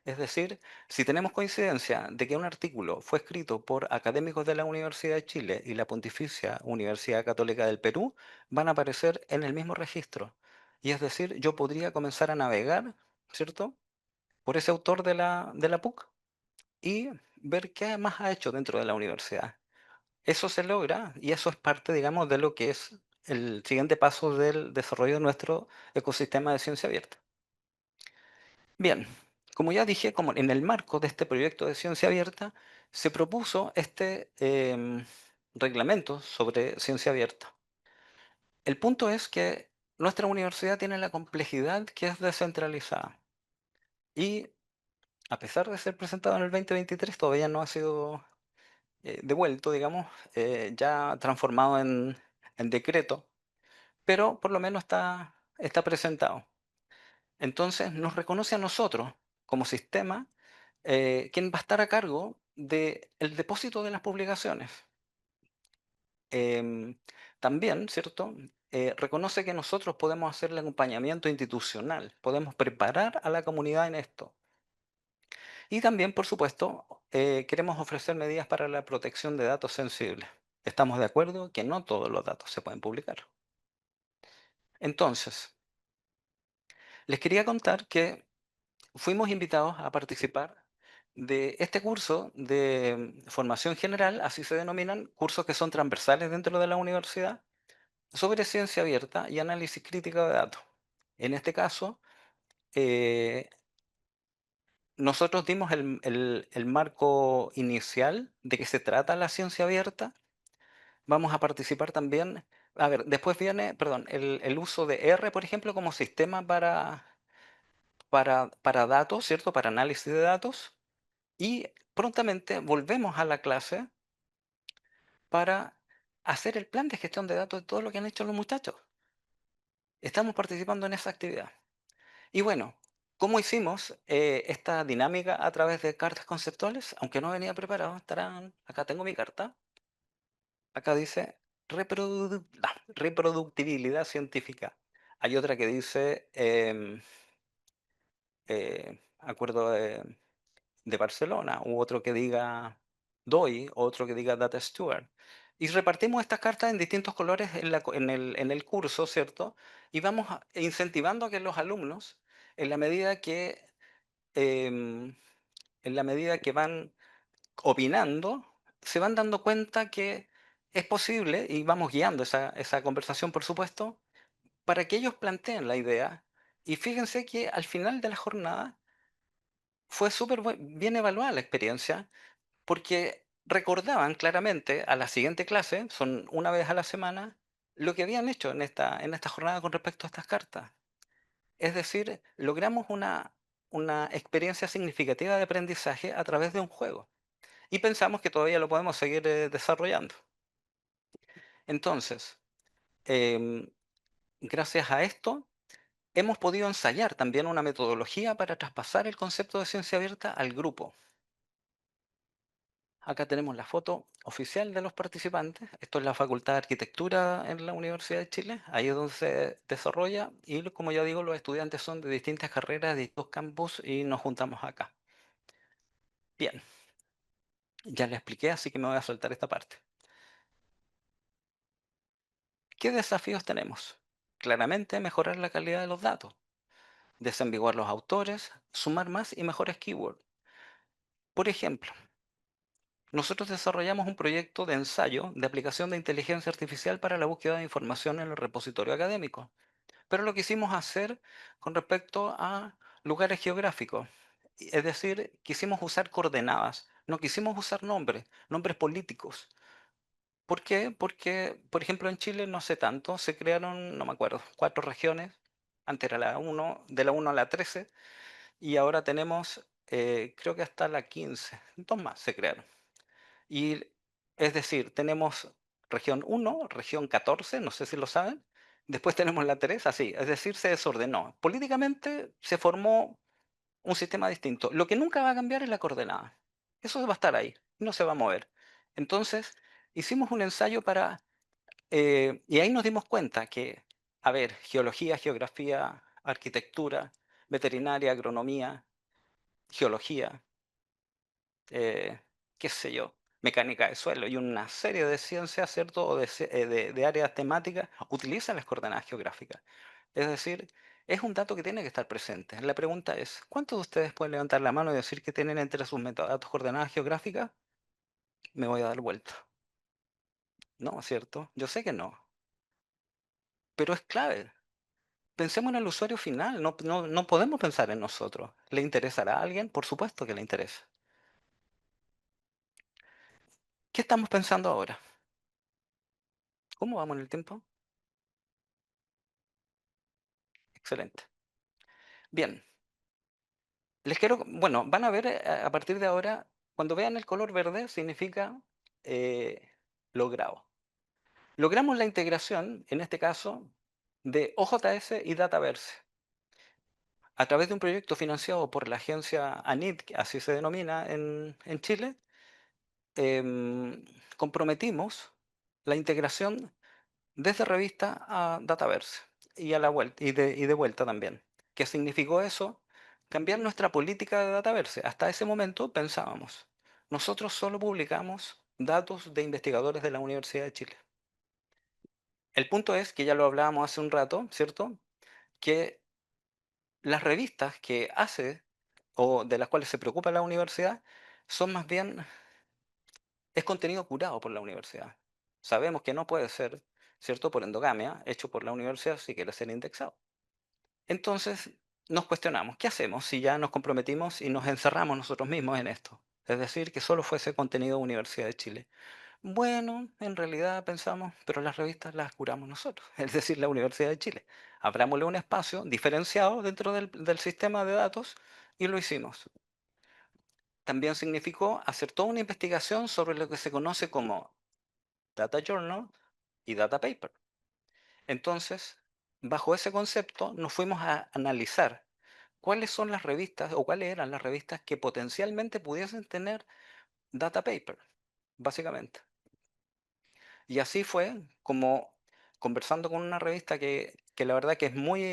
Es decir, si tenemos coincidencia de que un artículo fue escrito por académicos de la Universidad de Chile y la Pontificia Universidad Católica del Perú, van a aparecer en el mismo registro. Y es decir, yo podría comenzar a navegar, ¿cierto?, por ese autor de la PUC y ver qué más ha hecho dentro de la universidad. Eso se logra y eso es parte, digamos, de lo que es el siguiente paso del desarrollo de nuestro ecosistema de ciencia abierta. Bien, como ya dije, como en el marco de este proyecto de ciencia abierta, se propuso este reglamento sobre ciencia abierta. El punto es que nuestra universidad tiene la complejidad que es descentralizada y a pesar de ser presentado en el 2023, todavía no ha sido devuelto, digamos, ya transformado en decreto, pero por lo menos está presentado. Entonces nos reconoce a nosotros como sistema quien va a estar a cargo del depósito de las publicaciones. Em, También, ¿cierto? Reconoce que nosotros podemos hacer el acompañamiento institucional, podemos preparar a la comunidad en esto. Y también, por supuesto, queremos ofrecer medidas para la protección de datos sensibles. Estamos de acuerdo que no todos los datos se pueden publicar. Entonces, les quería contar que fuimos invitados a participar de este curso de formación general, así se denominan, cursos que son transversales dentro de la universidad, sobre ciencia abierta y análisis crítico de datos. En este caso, eh, nosotros dimos el marco inicial de qué se trata la ciencia abierta. Vamos a participar también, a ver, después viene, perdón, el uso de R, por ejemplo, como sistema para datos, ¿cierto? Para análisis de datos. Y prontamente volvemos a la clase para hacer el plan de gestión de datos de todo lo que han hecho los muchachos. Estamos participando en esa actividad. Y bueno, ¿cómo hicimos esta dinámica a través de cartas conceptuales? Aunque no venía preparado, estarán, acá tengo mi carta. Acá dice reproductibilidad científica. Hay otra que dice acuerdo de Barcelona, u otro que diga DOI, otro que diga Data Steward. Y repartimos estas cartas en distintos colores en el curso, ¿cierto? Y vamos incentivando a que los alumnos, en la medida que, em, en la medida que van opinando, se van dando cuenta que es posible, y vamos guiando esa conversación, por supuesto, para que ellos planteen la idea. Y fíjense que al final de la jornada fue súper bien evaluada la experiencia, porque recordaban claramente a la siguiente clase, son una vez a la semana, lo que habían hecho en esta jornada con respecto a estas cartas. Es decir, logramos una experiencia significativa de aprendizaje a través de un juego. Y pensamos que todavía lo podemos seguir desarrollando. Entonces, em, gracias a esto, hemos podido ensayar también una metodología para traspasar el concepto de ciencia abierta al grupo. Acá tenemos la foto oficial de los participantes. Esto es la Facultad de Arquitectura en la Universidad de Chile. Ahí es donde se desarrolla y como ya digo, los estudiantes son de distintas carreras, de distintos campus y nos juntamos acá. Bien, ya les expliqué, así que me voy a saltar esta parte. ¿Qué desafíos tenemos? Claramente mejorar la calidad de los datos, desambiguar los autores, sumar más y mejores keywords. Por ejemplo, nosotros desarrollamos un proyecto de ensayo de aplicación de inteligencia artificial para la búsqueda de información en el repositorio académico, pero lo quisimos hacer con respecto a lugares geográficos. Es decir, quisimos usar coordenadas, no quisimos usar nombres políticos. ¿Por qué? Porque, por ejemplo, en Chile no hace tanto, se crearon, no me acuerdo, 4 regiones, antes era la 1, de la 1 a la 13, y ahora tenemos, creo que hasta la 15, 2 más se crearon. Y es decir, tenemos región 1, región 14, no sé si lo saben, después tenemos la 3, así, es decir, se desordenó. Políticamente se formó un sistema distinto. Lo que nunca va a cambiar es la coordenada. Eso va a estar ahí, no se va a mover. Entonces, hicimos un ensayo para, y ahí nos dimos cuenta que, a ver, geología, geografía, arquitectura, veterinaria, agronomía, geología, eh, qué sé yo, mecánica de suelo y una serie de ciencias, ¿cierto? O de áreas temáticas utilizan las coordenadas geográficas. Es decir, es un dato que tiene que estar presente. La pregunta es, ¿cuántos de ustedes pueden levantar la mano y decir que tienen entre sus metadatos coordenadas geográficas? Me voy a dar vuelta. No, ¿cierto? Yo sé que no, pero es clave. Pensemos en el usuario final, no podemos pensar en nosotros. ¿Le interesará a alguien? Por supuesto que le interesa. ¿Qué estamos pensando ahora? ¿Cómo vamos en el tiempo? Excelente. Bien, les quiero, bueno, van a ver a partir de ahora, cuando vean el color verde, significa logrado. Logramos la integración, en este caso, de OJS y Dataverse. A través de un proyecto financiado por la agencia ANID, que así se denomina en Chile, em, comprometimos la integración desde revista a Dataverse y a la vuelta y de vuelta también. ¿Qué significó eso? Cambiar nuestra política de Dataverse. Hasta ese momento pensábamos, nosotros solo publicamos datos de investigadores de la Universidad de Chile. El punto es que ya lo hablábamos hace un rato, ¿cierto? Que las revistas que hace o de las cuales se preocupa la universidad son más bien, es contenido curado por la universidad. Sabemos que no puede ser, ¿cierto? Por endogamia, hecho por la universidad si quiere ser indexado. Entonces nos cuestionamos, ¿qué hacemos si ya nos comprometimos y nos encerramos nosotros mismos en esto? Es decir, que solo fuese contenido Universidad de Chile. Bueno, en realidad pensamos, pero las revistas las curamos nosotros, es decir, la Universidad de Chile. Abrámosle un espacio diferenciado dentro del sistema de datos y lo hicimos. También significó hacer toda una investigación sobre lo que se conoce como Data Journal y Data Paper. Entonces, bajo ese concepto, nos fuimos a analizar cuáles son las revistas o cuáles eran las revistas que potencialmente pudiesen tener data paper, básicamente. Y así fue como conversando con una revista que la verdad que es muy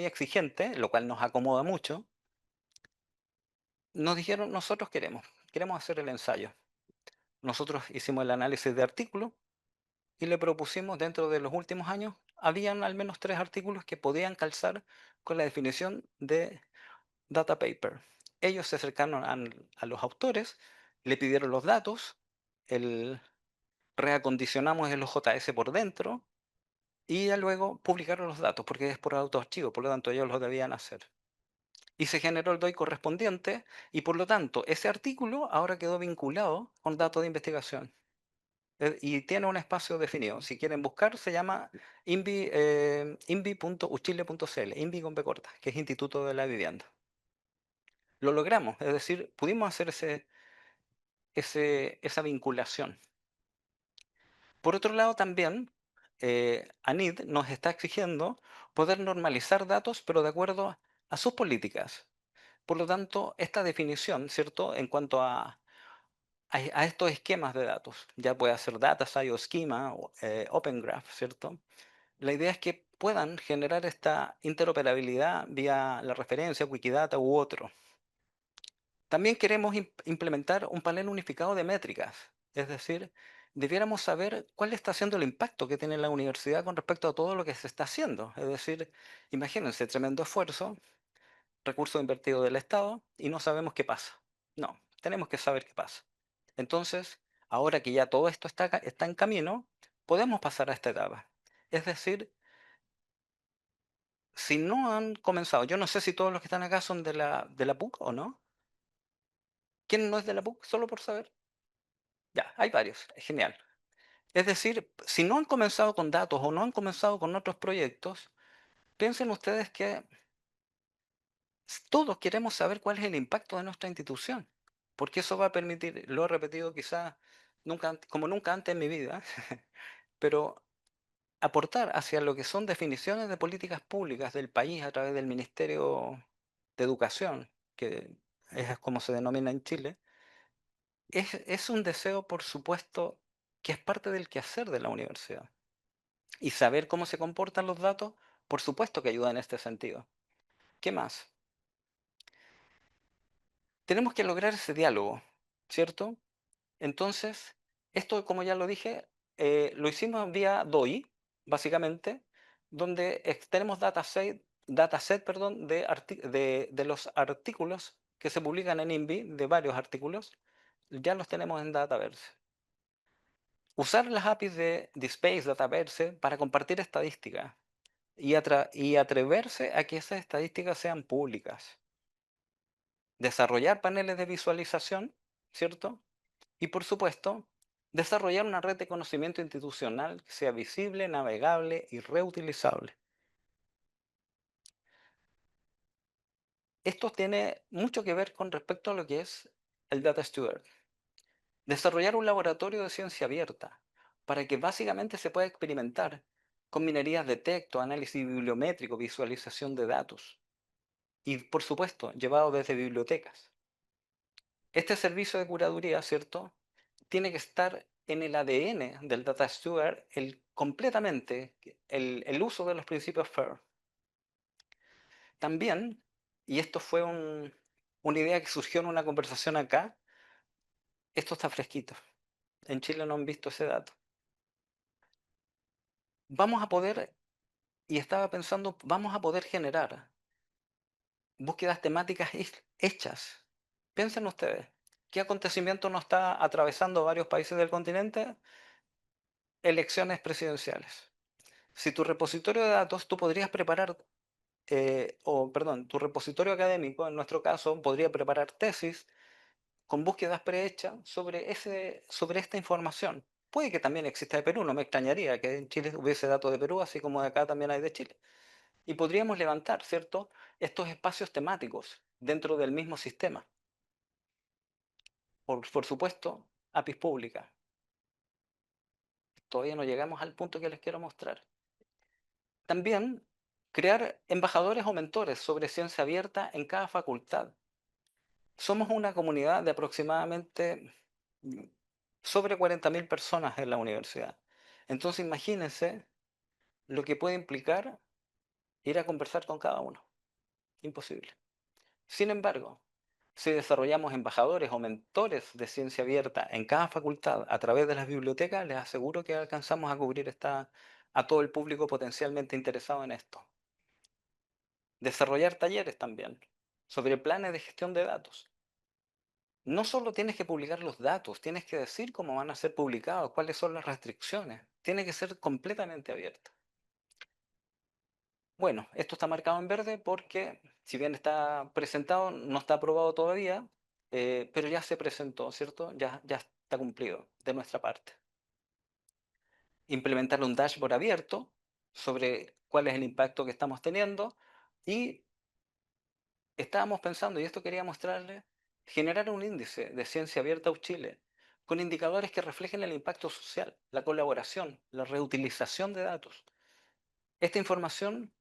exigente, lo cual nos acomoda mucho, nos dijeron, nosotros queremos hacer el ensayo. Nosotros hicimos el análisis de artículos y le propusimos dentro de los últimos años, habían al menos 3 artículos que podían calzar con la definición de data paper. Ellos se acercaron a los autores, le pidieron los datos, el, reacondicionamos el OJS por dentro y ya luego publicaron los datos, porque es por autoarchivo, por lo tanto ellos lo debían hacer. Y se generó el DOI correspondiente y por lo tanto ese artículo ahora quedó vinculado con datos de investigación. Y tiene un espacio definido. Si quieren buscar, se llama invi.uchile.cl, INVI con B corta, que es Instituto de la Vivienda. Lo logramos, es decir, pudimos hacer esa vinculación. Por otro lado, también ANID nos está exigiendo poder normalizar datos, pero de acuerdo a sus políticas. Por lo tanto, esta definición, ¿cierto? En cuanto a estos esquemas de datos, ya puede ser Data Science Schema o Open Graph, ¿cierto? La idea es que puedan generar esta interoperabilidad vía la referencia, Wikidata u otro. También queremos implementar un panel unificado de métricas, es decir, debiéramos saber cuál está siendo el impacto que tiene la universidad con respecto a todo lo que se está haciendo. Es decir, imagínense, tremendo esfuerzo, recursos invertidos del Estado y no sabemos qué pasa. No, tenemos que saber qué pasa. Entonces, ahora que ya todo esto está en camino, podemos pasar a esta etapa. Es decir, si no han comenzado, yo no sé si todos los que están acá son de la PUC o no. ¿Quién no es de la PUC? Solo por saber. Ya, hay varios, es genial. Es decir, si no han comenzado con datos o no han comenzado con otros proyectos, piensen ustedes que todos queremos saber cuál es el impacto de nuestra institución, porque eso va a permitir, lo he repetido quizás nunca, como nunca antes en mi vida, pero aportar hacia lo que son definiciones de políticas públicas del país a través del Ministerio de Educación, que es como se denomina en Chile, es un deseo, por supuesto, que es parte del quehacer de la universidad. Y saber cómo se comportan los datos, por supuesto que ayuda en este sentido. ¿Qué más? Tenemos que lograr ese diálogo, ¿cierto? Entonces, esto, como ya lo dije, lo hicimos vía DOI, básicamente, donde tenemos dataset, perdón, de los artículos que se publican en INVI, de varios artículos, ya los tenemos en Dataverse. Usar las APIs de DSpace, Dataverse, para compartir estadísticas y atreverse a que esas estadísticas sean públicas. Desarrollar paneles de visualización, ¿cierto? Y por supuesto, desarrollar una red de conocimiento institucional que sea visible, navegable y reutilizable. Esto tiene mucho que ver con respecto a lo que es el Data Steward. Desarrollar un laboratorio de ciencia abierta para que básicamente se pueda experimentar con minerías de texto, análisis bibliométrico, visualización de datos y, por supuesto, llevado desde bibliotecas. Este servicio de curaduría, ¿cierto?, tiene que estar en el ADN del Data Steward completamente el uso de los principios FAIR. También, y esto fue una idea que surgió en una conversación acá, esto está fresquito. En Chile no han visto ese dato. Vamos a poder, y estaba pensando, vamos a poder generar búsquedas temáticas hechas. Piensen ustedes, ¿qué acontecimiento nos está atravesando varios países del continente? Elecciones presidenciales. Si tu repositorio de datos, tú podrías preparar, tu repositorio académico, en nuestro caso, podría preparar tesis con búsquedas prehechas sobre esta información. Puede que también exista de Perú, no me extrañaría que en Chile hubiese datos de Perú, así como de acá también hay de Chile. Y podríamos levantar, ¿cierto?, estos espacios temáticos dentro del mismo sistema. Por supuesto, APIs públicas. Todavía no llegamos al punto que les quiero mostrar. También crear embajadores o mentores sobre ciencia abierta en cada facultad. Somos una comunidad de aproximadamente sobre 40.000 personas en la universidad. Entonces imagínense lo que puede implicar ir a conversar con cada uno. Imposible. Sin embargo, si desarrollamos embajadores o mentores de ciencia abierta en cada facultad a través de las bibliotecas, les aseguro que alcanzamos a cubrir a todo el público potencialmente interesado en esto. Desarrollar talleres también sobre planes de gestión de datos. No solo tienes que publicar los datos, tienes que decir cómo van a ser publicados, cuáles son las restricciones. Tiene que ser completamente abierto. Bueno, esto está marcado en verde porque, si bien está presentado, no está aprobado todavía, pero ya se presentó, ¿cierto? Ya está cumplido de nuestra parte. Implementar un dashboard abierto sobre cuál es el impacto que estamos teniendo y estábamos pensando, y esto quería mostrarles, generar un índice de ciencia abierta Chile con indicadores que reflejen el impacto social, la colaboración, la reutilización de datos. Esta información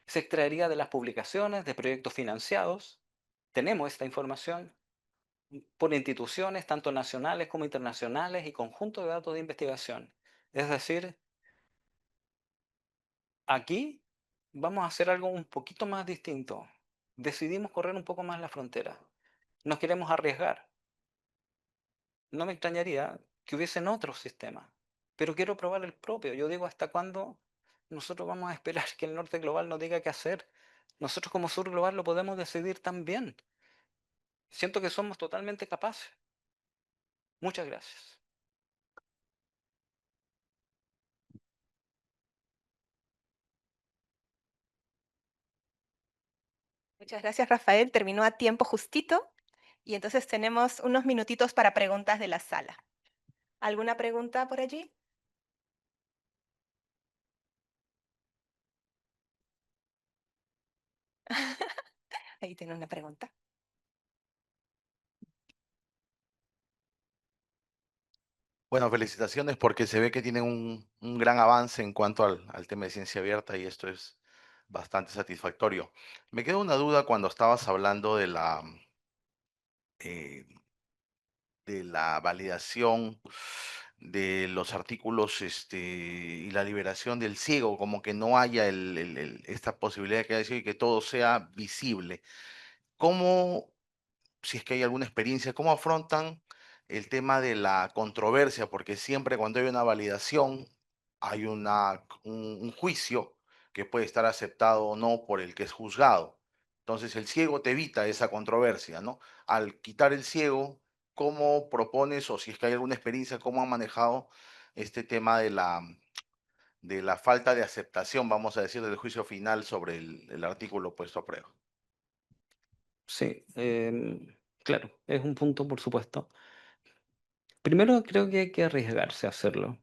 se extraería de las publicaciones, de proyectos financiados. Tenemos esta información por instituciones, tanto nacionales como internacionales, y conjunto de datos de investigación. Es decir, aquí vamos a hacer algo un poquito más distinto. Decidimos correr un poco más la frontera. Nos queremos arriesgar. No me extrañaría que hubiesen otros sistemas, pero quiero probar el propio. Yo digo, ¿hasta cuándo nosotros vamos a esperar que el norte global nos diga qué hacer? Nosotros como sur global lo podemos decidir también. Siento que somos totalmente capaces. Muchas gracias. Muchas gracias, Rafael. Terminó a tiempo justito y entonces tenemos unos minutitos para preguntas de la sala. ¿Alguna pregunta por allí? Ahí tiene una pregunta. Bueno, felicitaciones porque se ve que tienen un gran avance en cuanto al tema de ciencia abierta y esto es bastante satisfactorio. Me quedó una duda cuando estabas hablando de eh, de la validación de los artículos y la liberación del ciego, como que no haya esta posibilidad de que haya ciego y que todo sea visible. ¿Cómo, si es que hay alguna experiencia, cómo afrontan el tema de la controversia? Porque siempre cuando hay una validación hay un juicio que puede estar aceptado o no por el que es juzgado. Entonces el ciego te evita esa controversia, ¿no? Al quitar el ciego, ¿cómo propones, o si es que hay alguna experiencia, cómo han manejado este tema de la falta de aceptación, vamos a decir, del juicio final sobre el artículo puesto a prueba? Sí, claro, es un punto, por supuesto. Primero creo que hay que arriesgarse a hacerlo.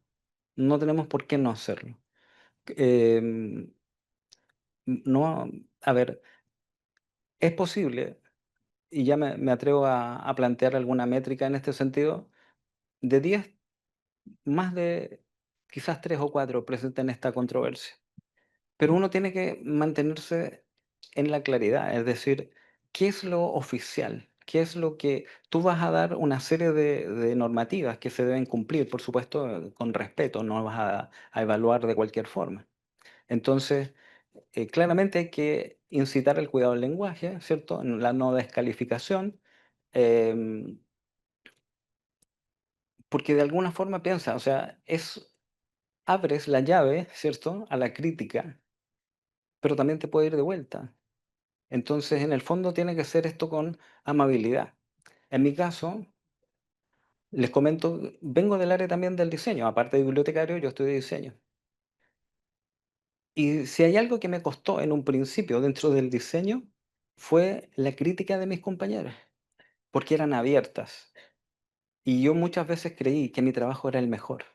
No tenemos por qué no hacerlo. Em, no, a ver, es posible, y ya me atrevo a plantear alguna métrica en este sentido, de 10, más de quizás 3 o 4 presenten esta controversia. Pero uno tiene que mantenerse en la claridad, es decir, ¿qué es lo oficial? ¿Qué es lo que tú vas a dar una serie de normativas que se deben cumplir, por supuesto, con respeto, no vas a evaluar de cualquier forma? Entonces, claramente hay que incitar al cuidado del lenguaje, ¿cierto? En la no descalificación, em, porque de alguna forma piensa, o sea, abres la llave, ¿cierto?, a la crítica, pero también te puede ir de vuelta. Entonces, en el fondo tiene que ser esto con amabilidad. En mi caso, les comento, vengo del área también del diseño, aparte de bibliotecario, yo estudio diseño. Y si hay algo que me costó en un principio dentro del diseño, fue la crítica de mis compañeros, porque eran abiertas. Y yo muchas veces creí que mi trabajo era el mejor.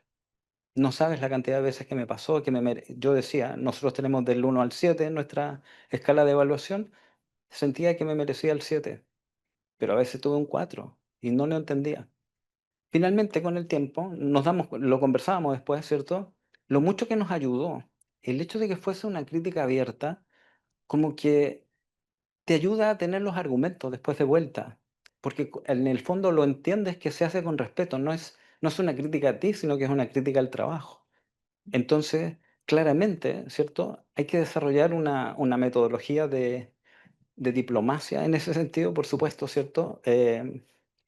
No sabes la cantidad de veces que me pasó, yo decía, nosotros tenemos del 1 al 7 en nuestra escala de evaluación, sentía que me merecía el 7, pero a veces tuve un 4 y no lo entendía. Finalmente, con el tiempo, lo conversábamos después, ¿cierto? Lo mucho que nos ayudó, el hecho de que fuese una crítica abierta, como que te ayuda a tener los argumentos después de vuelta, porque en el fondo lo entiendes que se hace con respeto, no es una crítica a ti, sino que es una crítica al trabajo. Entonces, claramente, ¿cierto? Hay que desarrollar una metodología de diplomacia en ese sentido, por supuesto, ¿cierto?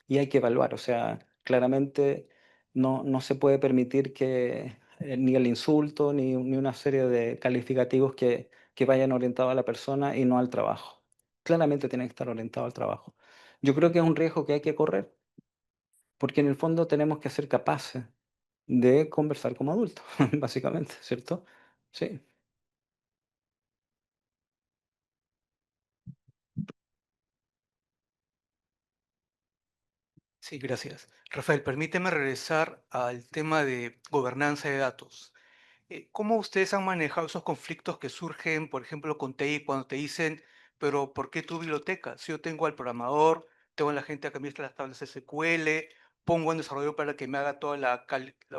Y hay que evaluar, o sea, claramente no se puede permitir que ni el insulto ni una serie de calificativos que vayan orientados a la persona y no al trabajo. Claramente tiene que estar orientado al trabajo. Yo creo que es un riesgo que hay que correr, porque en el fondo tenemos que ser capaces de conversar como adultos, básicamente, ¿cierto? Sí. Sí, gracias. Rafael, permíteme regresar al tema de gobernanza de datos. ¿Cómo ustedes han manejado esos conflictos que surgen, por ejemplo, con TI, cuando te dicen, pero ¿por qué tu biblioteca? Si yo tengo al programador, tengo a la gente que administra las tablas SQL, pongo a un desarrollador para que me haga toda la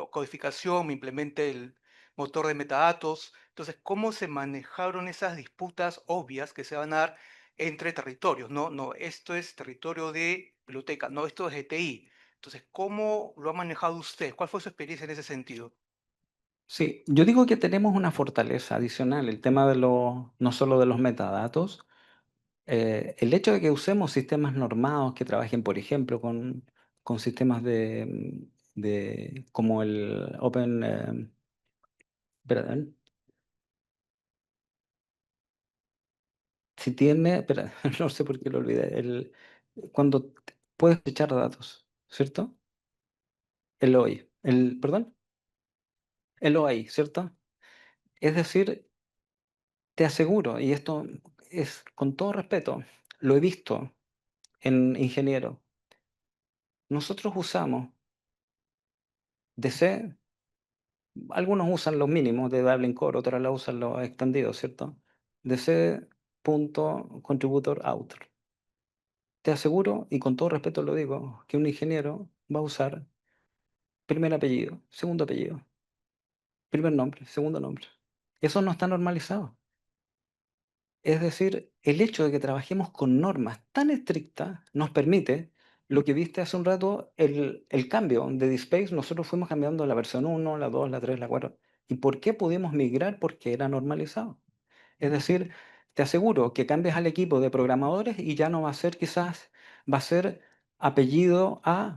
codificación, me implemente el motor de metadatos. Entonces, ¿cómo se manejaron esas disputas obvias que se van a dar entre territorios? No, no, esto es territorio de biblioteca, no, esto es de TI. Entonces, ¿cómo lo ha manejado usted? ¿Cuál fue su experiencia en ese sentido? Sí, yo digo que tenemos una fortaleza adicional, el tema no solo de los metadatos, el hecho de que usemos sistemas normados que trabajen, por ejemplo, con sistemas como el Open, perdón, si tiene, espera, no sé por qué lo olvidé, cuando puedes echar datos, ¿cierto? El OI, perdón, el OI, ¿cierto? Es decir, te aseguro, y esto es con todo respeto, lo he visto en ingeniero. Nosotros usamos DC, algunos usan los mínimos de Dublin Core, otros la usan los extendidos, ¿cierto? DC punto contributor author. Te aseguro, y con todo respeto lo digo, que un ingeniero va a usar primer apellido, segundo apellido, primer nombre, segundo nombre. Eso no está normalizado. Es decir, el hecho de que trabajemos con normas tan estrictas nos permite lo que viste hace un rato, el cambio de DSpace, nosotros fuimos cambiando la versión 1, la 2, la 3, la 4. ¿Y por qué pudimos migrar? Porque era normalizado. Es decir, te aseguro que cambias al equipo de programadores y ya no va a ser quizás, va a ser apellido A,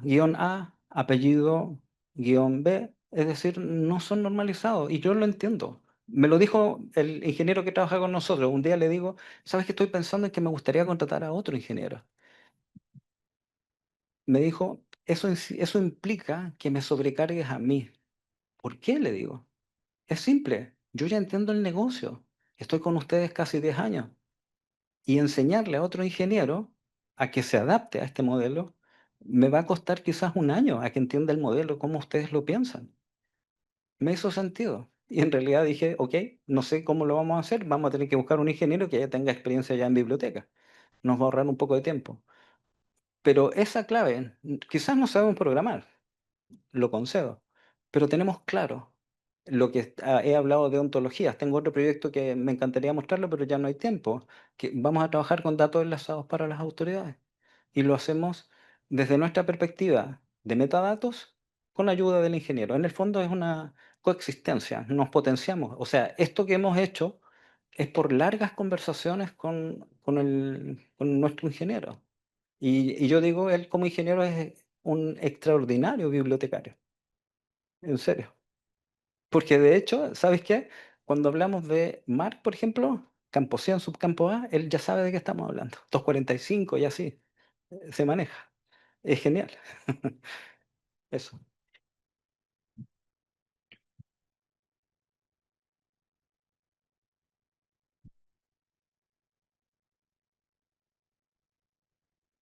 apellido B. Es decir, no son normalizados y yo lo entiendo. Me lo dijo el ingeniero que trabaja con nosotros. Un día le digo, ¿sabes que estoy pensando en que me gustaría contratar a otro ingeniero? Me dijo, eso implica que me sobrecargues a mí. ¿Por qué? Le digo. Es simple. Yo ya entiendo el negocio. Estoy con ustedes casi 10 años. Y enseñarle a otro ingeniero a que se adapte a este modelo, me va a costar quizás un año a que entienda el modelo como ustedes lo piensan. Me hizo sentido. Y en realidad dije, ok, no sé cómo lo vamos a hacer, vamos a tener que buscar un ingeniero que ya tenga experiencia ya en biblioteca. Nos va a ahorrar un poco de tiempo. Pero esa clave, quizás no sabemos programar, lo concedo, pero tenemos claro lo que he hablado de ontologías. Tengo otro proyecto que me encantaría mostrarlo, pero ya no hay tiempo. Que vamos a trabajar con datos enlazados para las autoridades y lo hacemos desde nuestra perspectiva de metadatos con ayuda del ingeniero. En el fondo es una coexistencia, nos potenciamos. O sea, esto que hemos hecho es por largas conversaciones con nuestro ingeniero. Y yo digo, él como ingeniero es un extraordinario bibliotecario, en serio. Porque de hecho, ¿sabes qué? Cuando hablamos de Mark, por ejemplo, campo 100, subcampo A, él ya sabe de qué estamos hablando. 245 y así, se maneja. Es genial. Eso.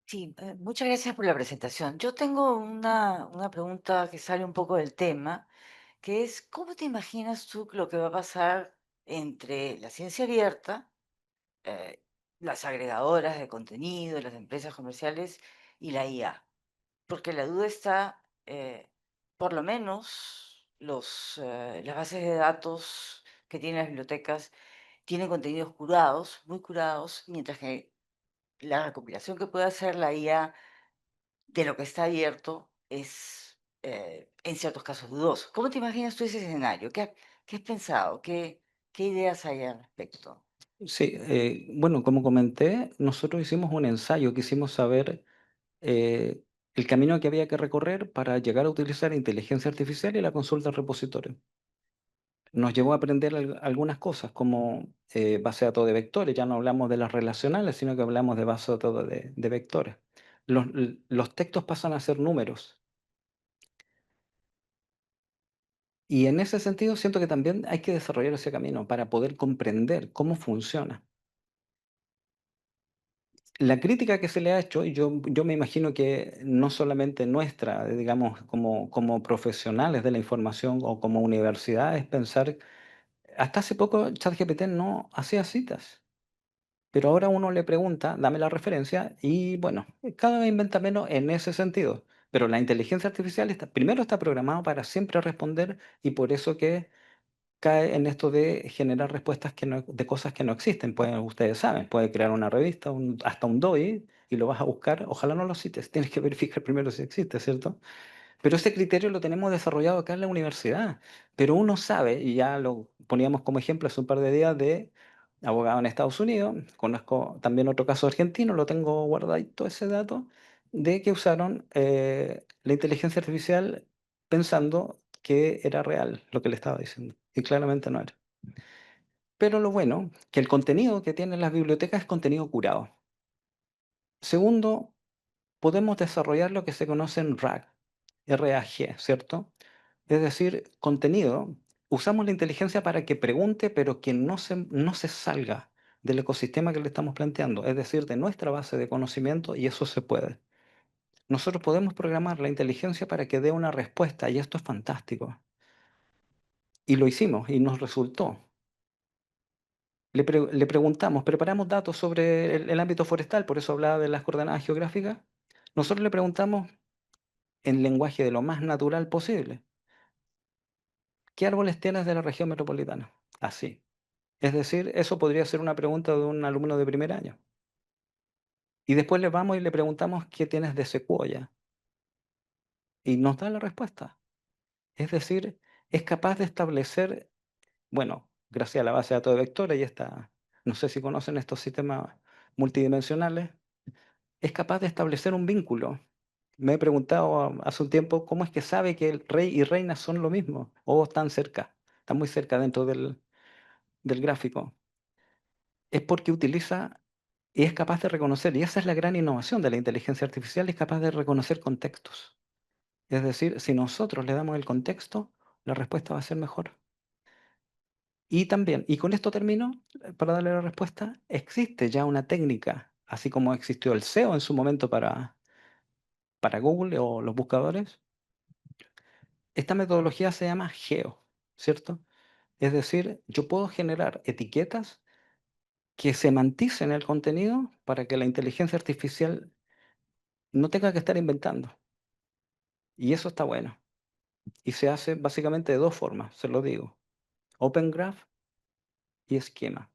Sí, muchas gracias por la presentación. Yo tengo una pregunta que sale un poco del tema, que es, ¿cómo te imaginas tú lo que va a pasar entre la ciencia abierta, eh, las agregadoras de contenido, las empresas comerciales y la IA? Porque la duda está, por lo menos las bases de datos que tienen las bibliotecas tienen contenidos curados, muy curados, mientras que la recopilación que puede hacer la IA de lo que está abierto es, en ciertos casos, dudoso. ¿Cómo te imaginas tú ese escenario? ¿Qué has pensado? ¿Qué ideas hay al respecto? Sí, bueno, como comenté, nosotros hicimos un ensayo, quisimos saber eh, el camino que había que recorrer para llegar a utilizar inteligencia artificial y la consulta al repositorio. Nos llevó a aprender algunas cosas, como base de datos de vectores. Ya no hablamos de las relacionales, sino que hablamos de base de datos de vectores. Los textos pasan a ser números. Y en ese sentido siento que también hay que desarrollar ese camino para poder comprender cómo funciona. La crítica que se le ha hecho, y yo me imagino que no solamente nuestra, digamos, como profesionales de la información o como universidad, es pensar, hasta hace poco ChatGPT no hacía citas. Pero ahora uno le pregunta, dame la referencia, y bueno, cada vez inventa menos en ese sentido. Pero la inteligencia artificial primero está programada para siempre responder y por eso que cae en esto de generar respuestas de cosas que no existen. Pues ustedes saben, puede crear una revista, hasta un DOI, y lo vas a buscar, ojalá no lo cites, tienes que verificar primero si existe, ¿cierto? Pero ese criterio lo tenemos desarrollado acá en la universidad. Pero uno sabe, y ya lo poníamos como ejemplo hace un par de días de abogado en Estados Unidos, conozco también otro caso argentino, lo tengo guardadito ese dato, de que usaron la inteligencia artificial pensando que era real lo que le estaba diciendo. Y claramente no era. Pero lo bueno, que el contenido que tienen las bibliotecas es contenido curado. Segundo, podemos desarrollar lo que se conoce en RAG, ¿cierto? Es decir, contenido. Usamos la inteligencia para que pregunte, pero que no se salga del ecosistema que le estamos planteando, es decir, de nuestra base de conocimiento, y eso se puede. Nosotros podemos programar la inteligencia para que dé una respuesta, y esto es fantástico. Y lo hicimos, y nos resultó. Le preguntamos, preparamos datos sobre el ámbito forestal, por eso hablaba de las coordenadas geográficas. Nosotros le preguntamos en lenguaje de lo más natural posible, ¿qué árboles tienes de la región metropolitana? Así. Es decir, eso podría ser una pregunta de un alumno de primer año. Y después le vamos y le preguntamos qué tienes de secuoya. Y nos da la respuesta. Es decir, es capaz de establecer, bueno, gracias a la base de datos de vectores y esta, no sé si conocen estos sistemas multidimensionales, es capaz de establecer un vínculo. Me he preguntado hace un tiempo cómo es que sabe que el rey y reina son lo mismo o están muy cerca dentro del gráfico. Es porque utiliza y es capaz de reconocer, y esa es la gran innovación de la inteligencia artificial, es capaz de reconocer contextos. Es decir, si nosotros le damos el contexto, la respuesta va a ser mejor. Y también, y con esto termino, para darle la respuesta, existe ya una técnica, así como existió el SEO en su momento para Google o los buscadores. Esta metodología se llama GEO, ¿cierto? Es decir, yo puedo generar etiquetas que semanticen el contenido para que la inteligencia artificial no tenga que estar inventando. Y eso está bueno. Y se hace básicamente de dos formas, se lo digo. Open Graph y esquema.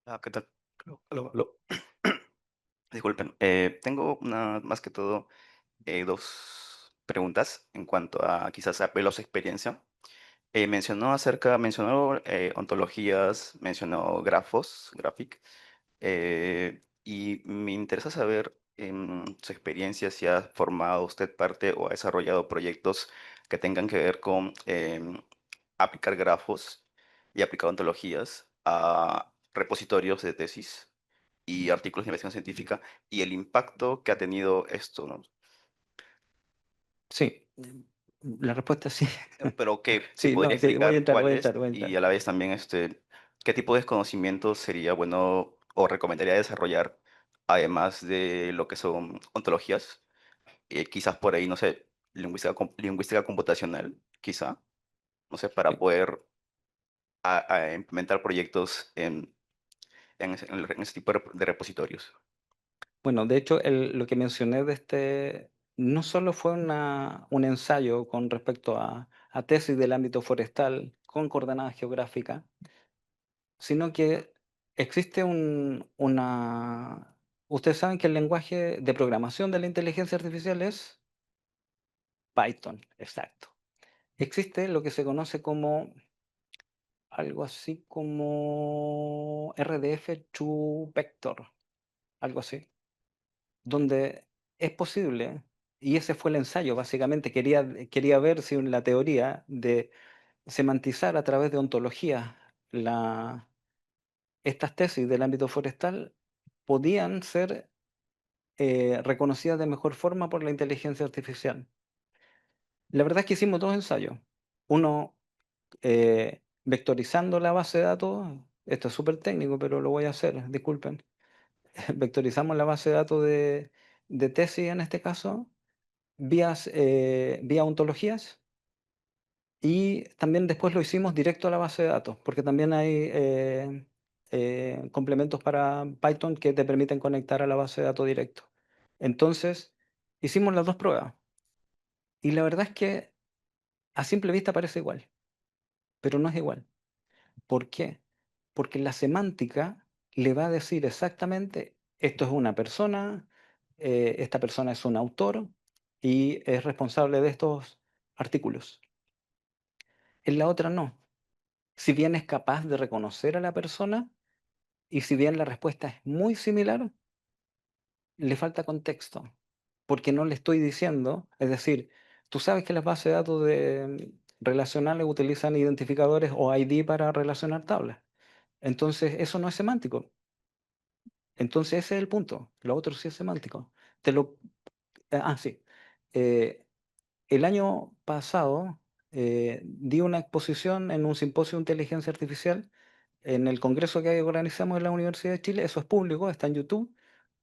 Ah, ¿qué tal? Aló, aló, aló. Disculpen, tengo más que todo dos preguntas en cuanto a quizás a veloz experiencia. Mencionó ontologías, mencionó graphic, y me interesa saber en su experiencia si ha formado usted parte o ha desarrollado proyectos que tengan que ver con aplicar grafos y aplicar ontologías a repositorios de tesis y artículos de investigación científica y el impacto que ha tenido esto, ¿no? Sí, la respuesta es sí. Pero que si Sí, podría no, sí, explicar voy a cuáles entrar, voy a y entrar. a la vez también qué tipo de conocimientos sería bueno o recomendaría desarrollar, además de lo que son ontologías, quizás por ahí, no sé, lingüística computacional, quizá, no sé, para Sí. poder a implementar proyectos en ese tipo de repositorios. Bueno, de hecho, lo que mencioné de este no solo fue un ensayo con respecto a tesis del ámbito forestal con coordenadas geográficas, sino que existe una... Ustedes saben que el lenguaje de programación de la inteligencia artificial es Python, exacto. Existe lo que se conoce como algo así como RDF2 Vector, algo así, donde es posible, y ese fue el ensayo, básicamente quería ver si en la teoría de semantizar a través de ontología estas tesis del ámbito forestal podían ser reconocidas de mejor forma por la inteligencia artificial. La verdad es que hicimos dos ensayos. Uno, vectorizando la base de datos. Esto es súper técnico, pero lo voy a hacer, disculpen. Vectorizamos la base de datos de tesis en este caso, vía ontologías, y también después lo hicimos directo a la base de datos, porque también hay complementos para Python que te permiten conectar a la base de datos directo. Entonces, hicimos las dos pruebas. Y la verdad es que a simple vista parece igual, pero no es igual. ¿Por qué? Porque la semántica le va a decir exactamente, esto es una persona, esta persona es un autor y es responsable de estos artículos. En la otra no. Si bien es capaz de reconocer a la persona y si bien la respuesta es muy similar, le falta contexto, porque no le estoy diciendo, es decir, tú sabes que las bases de datos relacionales utilizan identificadores o ID para relacionar tablas. Entonces, eso no es semántico. Entonces, ese es el punto. Lo otro sí es semántico. Te lo, sí. Eh, el año pasado di una exposición en un simposio de inteligencia artificial en el congreso que organizamos en la Universidad de Chile. Eso es público, está en YouTube.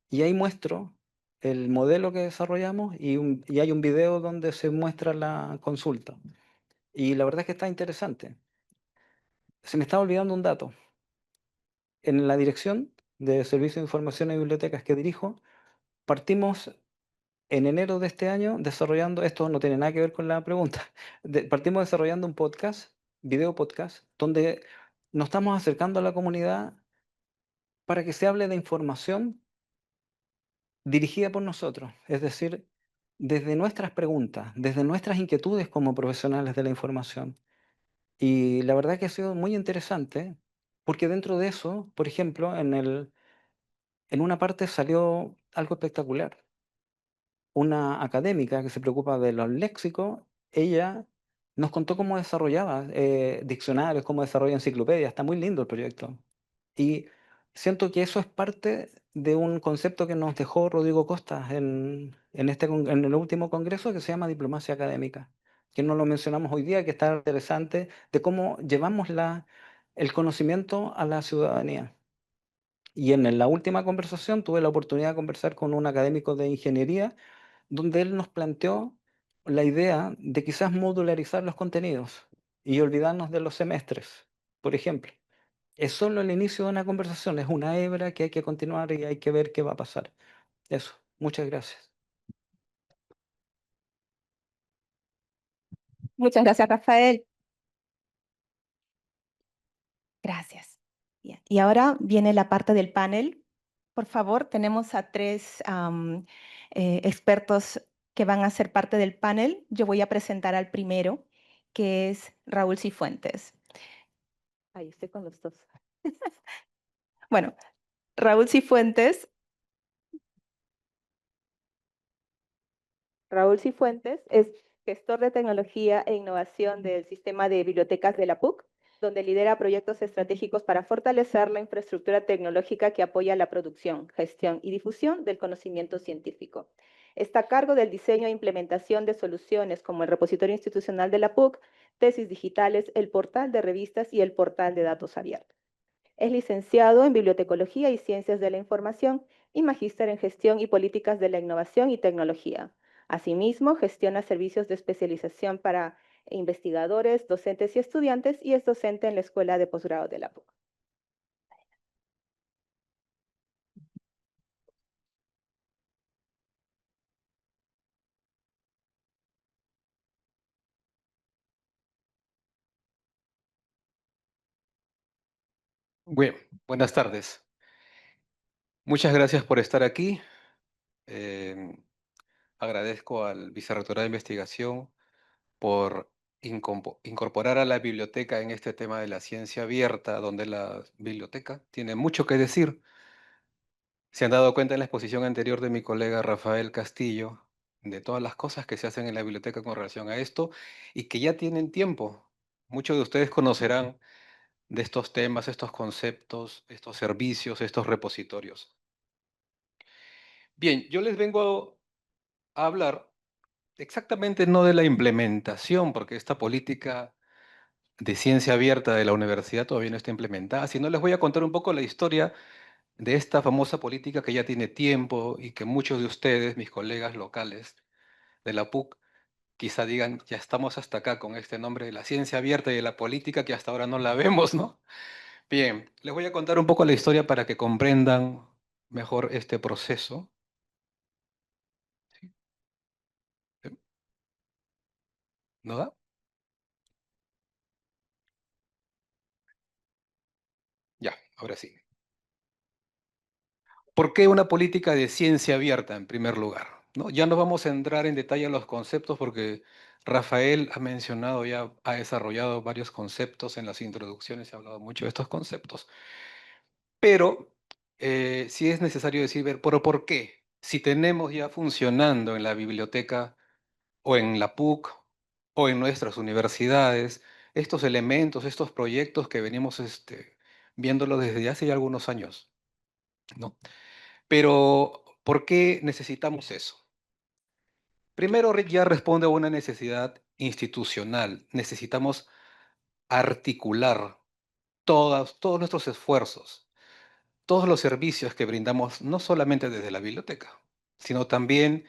Y ahí muestro el modelo que desarrollamos y hay un video donde se muestra la consulta. Y la verdad es que está interesante. Se me estaba olvidando un dato. En la dirección de Servicio de Información y Bibliotecas que dirijo, partimos en enero de este año desarrollando, esto no tiene nada que ver con la pregunta, partimos desarrollando un podcast, video podcast, donde nos estamos acercando a la comunidad para que se hable de información dirigida por nosotros, es decir, desde nuestras preguntas, desde nuestras inquietudes como profesionales de la información. Y la verdad que ha sido muy interesante, porque dentro de eso, por ejemplo, en una parte salió algo espectacular. Una académica que se preocupa de los léxicos, ella nos contó cómo desarrollaba diccionarios, cómo desarrolla enciclopedias. Está muy lindo el proyecto. Y siento que eso es parte de un concepto que nos dejó Rodrigo Costa en el último congreso, que se llama diplomacia académica, que no lo mencionamos hoy día, que está interesante, de cómo llevamos el conocimiento a la ciudadanía. Y en la última conversación tuve la oportunidad de conversar con un académico de ingeniería, donde él nos planteó la idea de quizás modularizar los contenidos y olvidarnos de los semestres, por ejemplo. Es solo el inicio de una conversación, es una hebra que hay que continuar y hay que ver qué va a pasar. Eso, muchas gracias. Muchas gracias, Rafael. Gracias. Bien. Y ahora viene la parte del panel. Por favor, tenemos a tres expertos que van a ser parte del panel. Yo voy a presentar al primero, que es Raúl Cifuentes. Ahí estoy con los dos. Bueno, Raúl Cifuentes. Raúl Cifuentes es gestor de tecnología e innovación del sistema de bibliotecas de la PUC, donde lidera proyectos estratégicos para fortalecer la infraestructura tecnológica que apoya la producción, gestión y difusión del conocimiento científico. Está a cargo del diseño e implementación de soluciones como el repositorio institucional de la PUC, tesis digitales, el portal de revistas y el portal de datos abiertos. Es licenciado en Bibliotecología y Ciencias de la Información y magíster en Gestión y Políticas de la Innovación y Tecnología. Asimismo, gestiona servicios de especialización para investigadores, docentes y estudiantes y es docente en la Escuela de Posgrado de la PUC. Bien, buenas tardes. Muchas gracias por estar aquí. Agradezco al Vicerrectorado de Investigación por incorporar a la biblioteca en este tema de la ciencia abierta, donde la biblioteca tiene mucho que decir. Se han dado cuenta en la exposición anterior de mi colega Rafael Castillo de todas las cosas que se hacen en la biblioteca con relación a esto y que ya tienen tiempo. Muchos de ustedes conocerán de estos temas, estos conceptos, estos servicios, estos repositorios. Bien, yo les vengo a hablar exactamente no de la implementación, porque esta política de ciencia abierta de la universidad todavía no está implementada, sino les voy a contar un poco la historia de esta famosa política que ya tiene tiempo y que muchos de ustedes, mis colegas locales de la PUC, quizá digan, ya estamos hasta acá con este nombre de la ciencia abierta y de la política que hasta ahora no la vemos, ¿no? Bien, les voy a contar un poco la historia para que comprendan mejor este proceso. ¿No da? Ya, ahora sí. ¿Por qué una política de ciencia abierta en primer lugar? ¿No? Ya no vamos a entrar en detalle en los conceptos porque Rafael ha mencionado ya, ha desarrollado varios conceptos en las introducciones, se ha hablado mucho de estos conceptos. Pero sí es necesario decir, ¿pero por qué? Si tenemos ya funcionando en la biblioteca o en la PUC o en nuestras universidades estos elementos, estos proyectos que venimos viéndolo desde hace ya algunos años, ¿no? Pero, ¿por qué necesitamos eso? Primero, ya responde a una necesidad institucional. Necesitamos articular todos nuestros esfuerzos, todos los servicios que brindamos, no solamente desde la biblioteca, sino también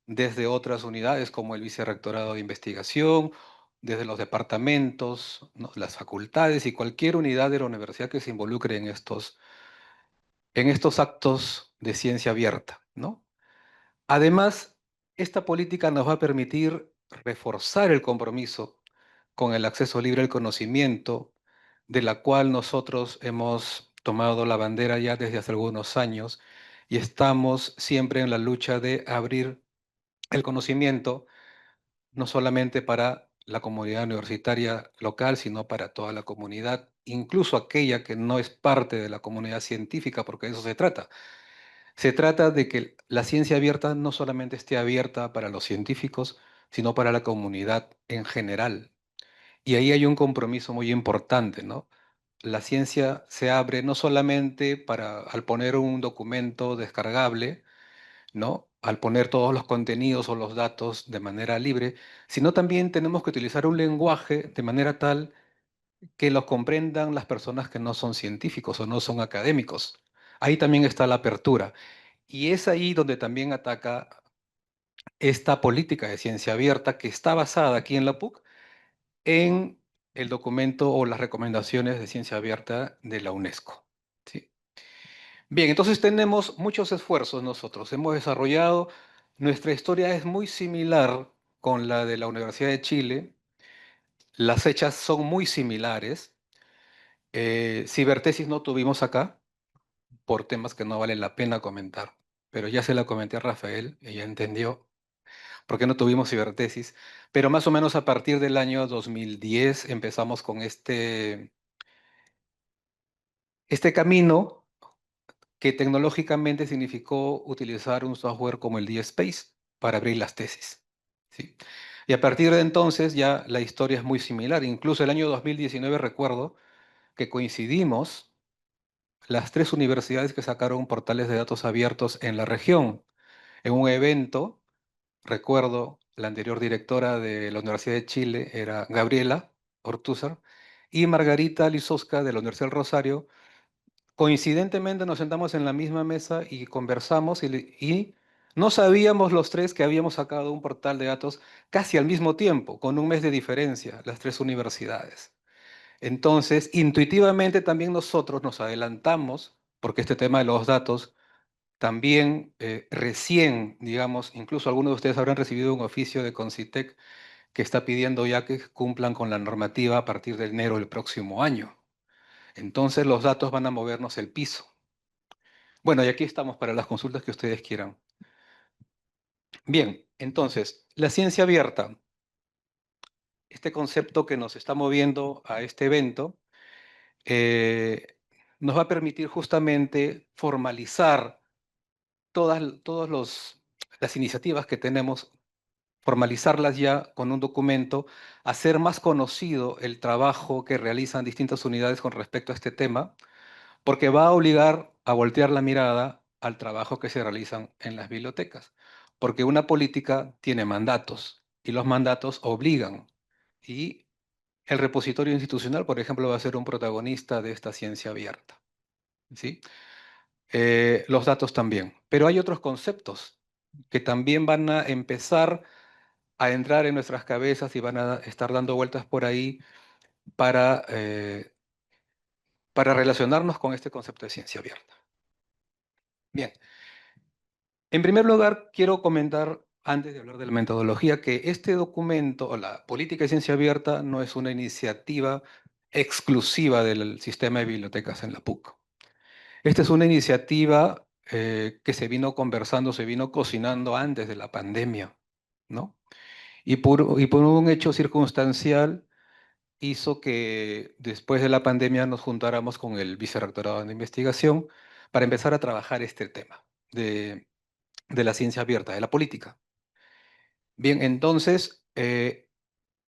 desde otras unidades como el Vicerrectorado de Investigación, desde los departamentos, ¿no? Las facultades y cualquier unidad de la universidad que se involucre en estos actos de ciencia abierta, ¿no? Además, esta política nos va a permitir reforzar el compromiso con el acceso libre al conocimiento, de la cual nosotros hemos tomado la bandera ya desde hace algunos años y estamos siempre en la lucha de abrir el conocimiento no solamente para la comunidad universitaria local, sino para toda la comunidad, incluso aquella que no es parte de la comunidad científica, porque de eso se trata. Se trata de que la ciencia abierta no solamente esté abierta para los científicos, sino para la comunidad en general. Y ahí hay un compromiso muy importante, ¿no? La ciencia se abre no solamente para, al poner un documento descargable, ¿no? Al poner todos los contenidos o los datos de manera libre, sino también tenemos que utilizar un lenguaje de manera tal que lo comprendan las personas que no son científicos o no son académicos. Ahí también está la apertura. Y es ahí donde también ataca esta política de ciencia abierta que está basada aquí en la PUC en el documento o las recomendaciones de ciencia abierta de la UNESCO. ¿Sí? Bien, entonces tenemos muchos esfuerzos nosotros. Hemos desarrollado, nuestra historia es muy similar con la de la Universidad de Chile. Las fechas son muy similares. Cibertesis no tuvimos acá por temas que no vale la pena comentar, pero ya se la comenté a Rafael, ella entendió por qué no tuvimos cibertesis, pero más o menos a partir del año 2010 empezamos con este camino que tecnológicamente significó utilizar un software como el DSpace para abrir las tesis. ¿Sí? Y a partir de entonces ya la historia es muy similar. Incluso el año 2019 recuerdo que coincidimos las 3 universidades que sacaron portales de datos abiertos en la región. En un evento, recuerdo, la anterior directora de la Universidad de Chile era Gabriela Ortúzar y Margarita Lisowska de la Universidad del Rosario. Coincidentemente nos sentamos en la misma mesa y conversamos y no sabíamos los 3 que habíamos sacado un portal de datos casi al mismo tiempo, con un mes de diferencia, las 3 universidades. Entonces, intuitivamente también nosotros nos adelantamos, porque este tema de los datos también recién, digamos, incluso algunos de ustedes habrán recibido un oficio de Concitec que está pidiendo ya que cumplan con la normativa a partir de enero del próximo año. Entonces los datos van a movernos el piso. Bueno, y aquí estamos para las consultas que ustedes quieran. Bien, entonces, la ciencia abierta, este concepto que nos está moviendo a este evento, nos va a permitir justamente formalizar todas las iniciativas que tenemos, formalizarlas ya con un documento, hacer más conocido el trabajo que realizan distintas unidades con respecto a este tema, porque va a obligar a voltear la mirada al trabajo que se realizan en las bibliotecas, porque una política tiene mandatos y los mandatos obligan. Y el repositorio institucional, por ejemplo, va a ser un protagonista de esta ciencia abierta. ¿Sí? Los datos también. Pero hay otros conceptos que también van a empezar a entrar en nuestras cabezas y van a estar dando vueltas por ahí para relacionarnos con este concepto de ciencia abierta. Bien. En primer lugar, quiero comentar, antes de hablar de la metodología, que este documento, o la política de ciencia abierta, no es una iniciativa exclusiva del sistema de bibliotecas en la PUC. Esta es una iniciativa que se vino conversando, se vino cocinando antes de la pandemia, ¿no? Y por un hecho circunstancial hizo que después de la pandemia nos juntáramos con el vicerrectorado de investigación para empezar a trabajar este tema de la ciencia abierta, de la política. Bien, entonces,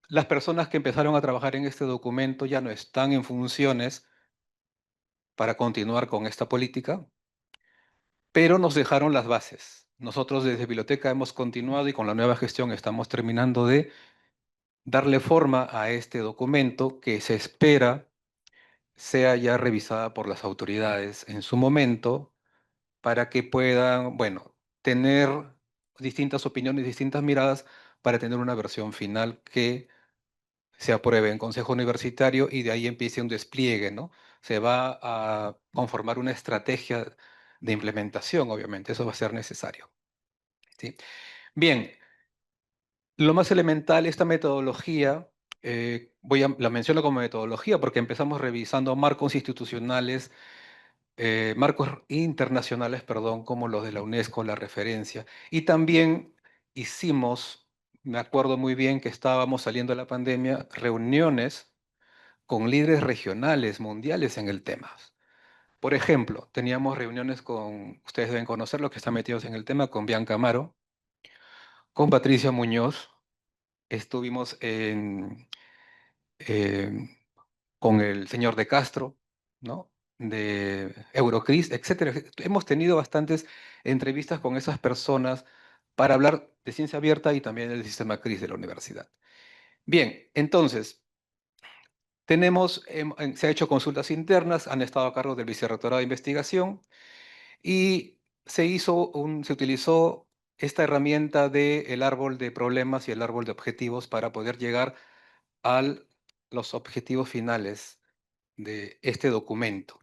las personas que empezaron a trabajar en este documento ya no están en funciones para continuar con esta política, pero nos dejaron las bases. Nosotros desde Biblioteca hemos continuado y con la nueva gestión estamos terminando de darle forma a este documento que se espera sea ya revisada por las autoridades en su momento para que puedan, bueno, tener distintas opiniones, distintas miradas para tener una versión final que se apruebe en Consejo Universitario y de ahí empiece un despliegue, ¿no? Se va a conformar una estrategia de implementación, obviamente, eso va a ser necesario. ¿Sí? Bien, Lo más elemental, esta metodología, la menciono como metodología porque empezamos revisando marcos institucionales, marcos internacionales, perdón, como los de la UNESCO, la referencia. Y también hicimos, me acuerdo muy bien que estábamos saliendo de la pandemia, reuniones con líderes regionales, mundiales en el tema. Por ejemplo, teníamos reuniones con, ustedes deben conocer los que están metidos en el tema, con Bianca Amaro, con Patricia Muñoz, estuvimos eh, con el señor de Castro, ¿no? De Eurocris, etcétera. Hemos tenido bastantes entrevistas con esas personas para hablar de ciencia abierta y también del sistema CRIS de la universidad. Bien, entonces, se ha hecho consultas internas, han estado a cargo del Vicerrectorado de Investigación y se utilizó esta herramienta del árbol de problemas y el árbol de objetivos para poder llegar a los objetivos finales de este documento.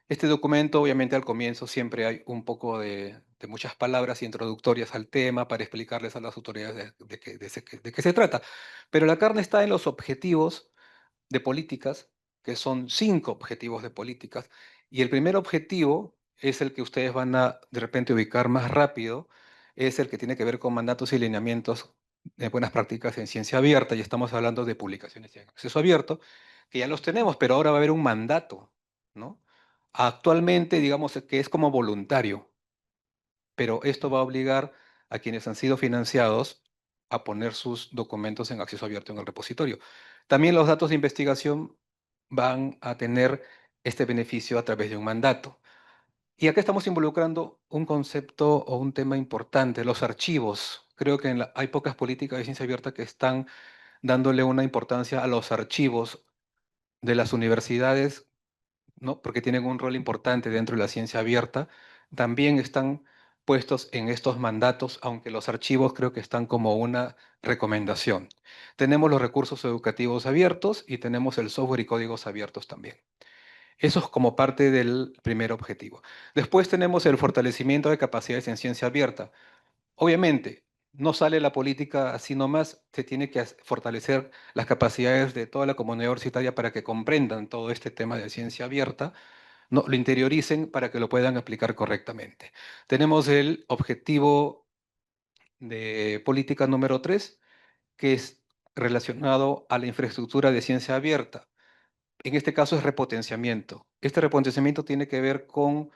Este documento, obviamente, al comienzo siempre hay un poco de muchas palabras introductorias al tema para explicarles a las autoridades de qué se trata. Pero la carne está en los objetivos de políticas, que son 5 objetivos de políticas, y el primer objetivo es el que ustedes van a de repente ubicar más rápido, es el que tiene que ver con mandatos y lineamientos de buenas prácticas en ciencia abierta, y estamos hablando de publicaciones en acceso abierto, que ya los tenemos, pero ahora va a haber un mandato, ¿no? Actualmente, digamos que es como voluntario, pero esto va a obligar a quienes han sido financiados a poner sus documentos en acceso abierto en el repositorio. También los datos de investigación van a tener este beneficio a través de un mandato. Y acá estamos involucrando un concepto o un tema importante, los archivos. Creo que hay pocas políticas de ciencia abierta que están dándole una importancia a los archivos de las universidades, ¿no? Porque tienen un rol importante dentro de la ciencia abierta, también están puestos en estos mandatos, aunque los archivos creo que están como una recomendación. Tenemos los recursos educativos abiertos y tenemos el software y códigos abiertos también. Eso es como parte del primer objetivo. Después tenemos el fortalecimiento de capacidades en ciencia abierta. Obviamente, no sale la política así nomás, se tiene que fortalecer las capacidades de toda la comunidad universitaria para que comprendan todo este tema de ciencia abierta, no, lo interioricen para que lo puedan aplicar correctamente. Tenemos el objetivo de política número 3, que es relacionado a la infraestructura de ciencia abierta. En este caso es repotenciamiento. Este repotenciamiento tiene que ver con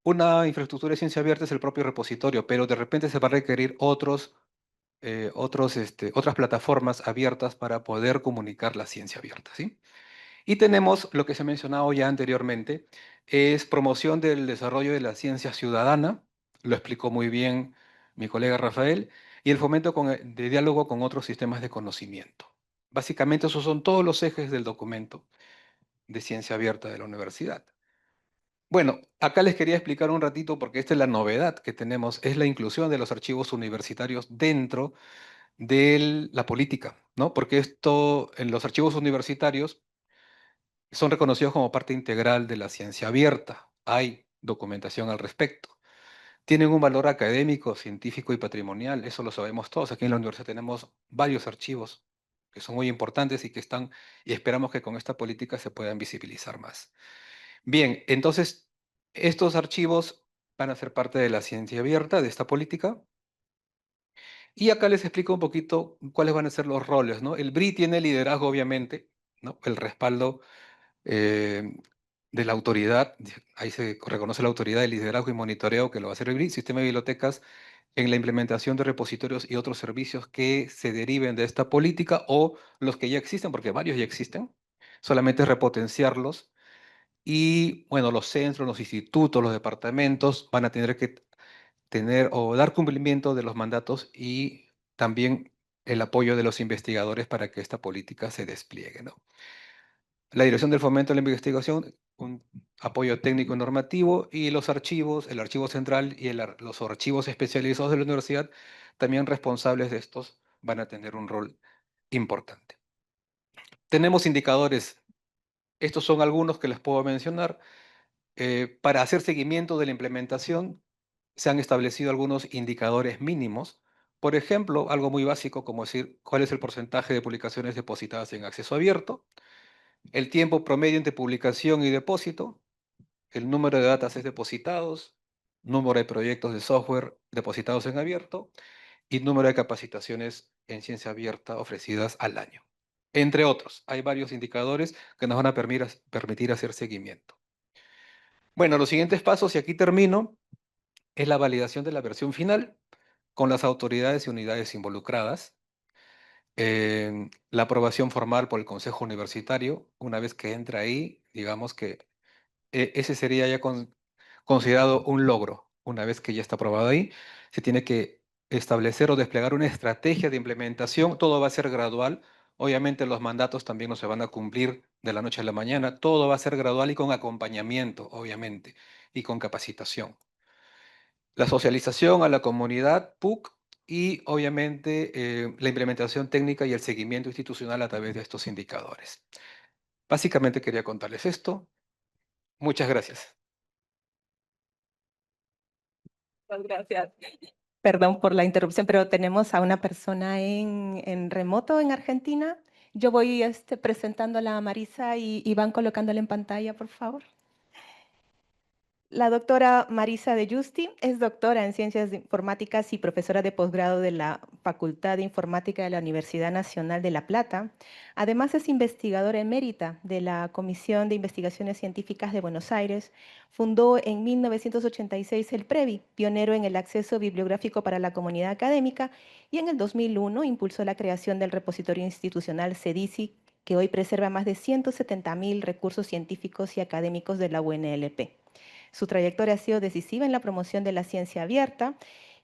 una infraestructura de ciencia abierta, es el propio repositorio, pero de repente se va a requerir otras plataformas abiertas para poder comunicar la ciencia abierta, ¿sí? Y tenemos lo que se ha mencionado ya anteriormente, es promoción del desarrollo de la ciencia ciudadana, lo explicó muy bien mi colega Rafael, y el fomento de diálogo con otros sistemas de conocimiento. Básicamente esos son todos los ejes del documento de ciencia abierta de la universidad. Bueno, acá les quería explicar un ratito porque esta es la novedad que tenemos, es la inclusión de los archivos universitarios dentro de la política, ¿no? Porque esto, en los archivos universitarios, son reconocidos como parte integral de la ciencia abierta. Hay documentación al respecto. Tienen un valor académico, científico y patrimonial, eso lo sabemos todos. Aquí en la universidad tenemos varios archivos que son muy importantes y que están, y esperamos que con esta política se puedan visibilizar más. Bien, entonces, estos archivos van a ser parte de la ciencia abierta, de esta política. Y acá les explico un poquito cuáles van a ser los roles, ¿no? El BRI tiene liderazgo, obviamente, ¿no? El respaldo eh, de la autoridad, ahí se reconoce la autoridad de liderazgo y monitoreo que lo va a hacer el BRI, Sistema de Bibliotecas, en la implementación de repositorios y otros servicios que se deriven de esta política o los que ya existen, porque varios ya existen, solamente repotenciarlos. Y bueno, los centros, los institutos, los departamentos van a tener que tener o dar cumplimiento de los mandatos y también el apoyo de los investigadores para que esta política se despliegue, ¿no? La Dirección del Fomento de la Investigación, un apoyo técnico normativo y los archivos, el archivo central y los archivos especializados de la universidad, también responsables de estos, van a tener un rol importante. Tenemos indicadores, estos son algunos que les puedo mencionar. Para hacer seguimiento de la implementación, se han establecido algunos indicadores mínimos Por ejemplo, algo muy básico como decir cuál es el porcentaje de publicaciones depositadas en acceso abierto, el tiempo promedio entre publicación y depósito, el número de datasets depositados, número de proyectos de software depositados en abierto y número de capacitaciones en ciencia abierta ofrecidas al año. Entre otros, hay varios indicadores que nos van a permitir hacer seguimiento. Bueno, los siguientes pasos, y aquí termino, es la validación de la versión final con las autoridades y unidades involucradas, la aprobación formal por el Consejo Universitario. Una vez que entra ahí, digamos que ese sería ya considerado un logro. Una vez que ya está aprobado ahí, se tiene que establecer o desplegar una estrategia de implementación. Todo va a ser gradual. Obviamente los mandatos también no se van a cumplir de la noche a la mañana. Todo va a ser gradual y con acompañamiento, obviamente, y con capacitación. La socialización a la comunidad PUC y obviamente la implementación técnica y el seguimiento institucional a través de estos indicadores. Básicamente quería contarles esto. Muchas gracias. Muchas gracias. Perdón por la interrupción, pero tenemos a una persona en remoto en Argentina. Yo voy presentándola a Marisa y van colocándola en pantalla, por favor. La doctora Marisa De Giusti es doctora en Ciencias Informáticas y profesora de posgrado de la Facultad de Informática de la Universidad Nacional de La Plata. Además es investigadora emérita de la Comisión de Investigaciones Científicas de Buenos Aires. Fundó en 1986 el PREVI, pionero en el acceso bibliográfico para la comunidad académica, y en el 2001 impulsó la creación del repositorio institucional CEDICI, que hoy preserva más de 170.000 recursos científicos y académicos de la UNLP. Su trayectoria ha sido decisiva en la promoción de la ciencia abierta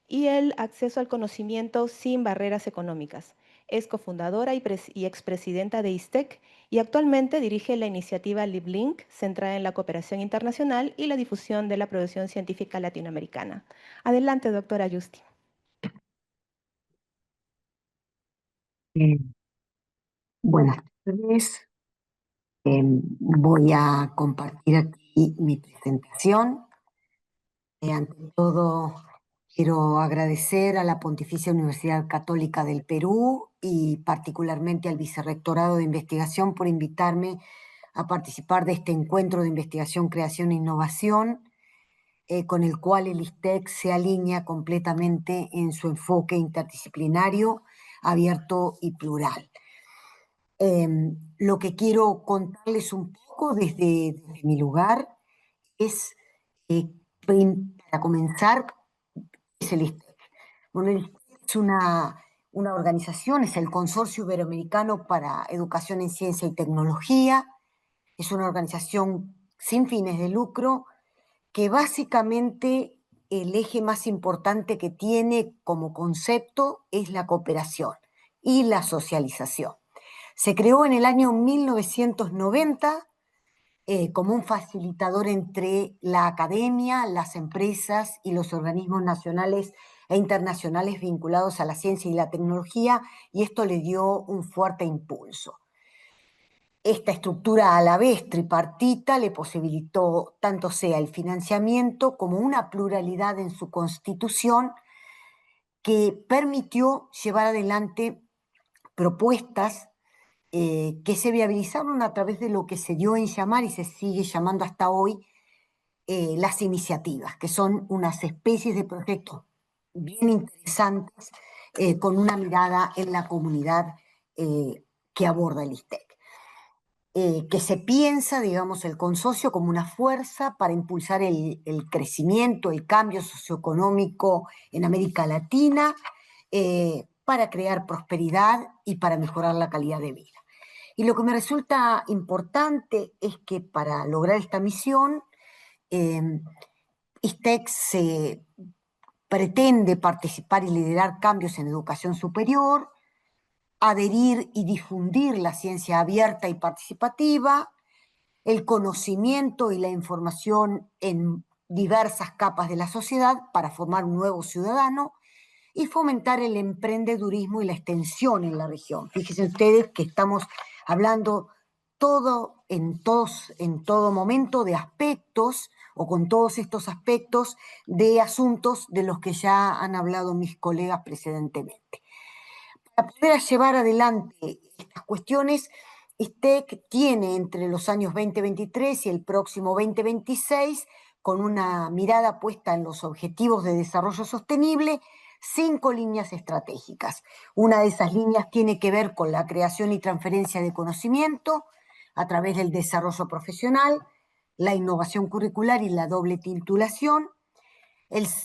y el acceso al conocimiento sin barreras económicas. Es cofundadora y expresidenta de ISTEC y actualmente dirige la iniciativa LibLink, centrada en la cooperación internacional y la difusión de la producción científica latinoamericana. Adelante, doctora Giusti. Buenas tardes. Voy a compartir aquí mi presentación. Ante todo, quiero agradecer a la Pontificia Universidad Católica del Perú y particularmente al Vicerrectorado de Investigación por invitarme a participar de este encuentro de investigación, creación e innovación, con el cual el ISTEC se alinea completamente en su enfoque interdisciplinario, abierto y plural. Lo que quiero contarles un poco desde mi lugar es, para comenzar, es el ISTEC. Bueno, el ISTEC es una organización, es el Consorcio Iberoamericano para Educación en Ciencia y Tecnología. Es una organización sin fines de lucro que básicamente el eje más importante que tiene como concepto es la cooperación y la socialización. Se creó en el año 1990 como un facilitador entre la academia, las empresas y los organismos nacionales e internacionales vinculados a la ciencia y la tecnología, y esto le dio un fuerte impulso. Esta estructura a la vez tripartita le posibilitó tanto sea el financiamiento como una pluralidad en su constitución que permitió llevar adelante propuestas que se viabilizaron a través de lo que se dio en llamar y se sigue llamando hasta hoy las iniciativas, que son unas especies de proyectos bien interesantes con una mirada en la comunidad que aborda el ISTEC. Que se piensa, digamos, el consorcio como una fuerza para impulsar el crecimiento, el cambio socioeconómico en América Latina, para crear prosperidad y para mejorar la calidad de vida. Y lo que me resulta importante es que para lograr esta misión, ISTEC se pretende participar y liderar cambios en educación superior, adherir y difundir la ciencia abierta y participativa, el conocimiento y la información en diversas capas de la sociedad para formar un nuevo ciudadano y fomentar el emprendedurismo y la extensión en la región. Fíjense ustedes que estamos hablando en todo momento de aspectos o con todos estos aspectos de asuntos de los que ya han hablado mis colegas precedentemente. Para poder llevar adelante estas cuestiones, ISTEC tiene entre los años 2023 y el próximo 2026, con una mirada puesta en los objetivos de desarrollo sostenible, 5 líneas estratégicas. Una de esas líneas tiene que ver con la creación y transferencia de conocimiento a través del desarrollo profesional, la innovación curricular y la doble titulación.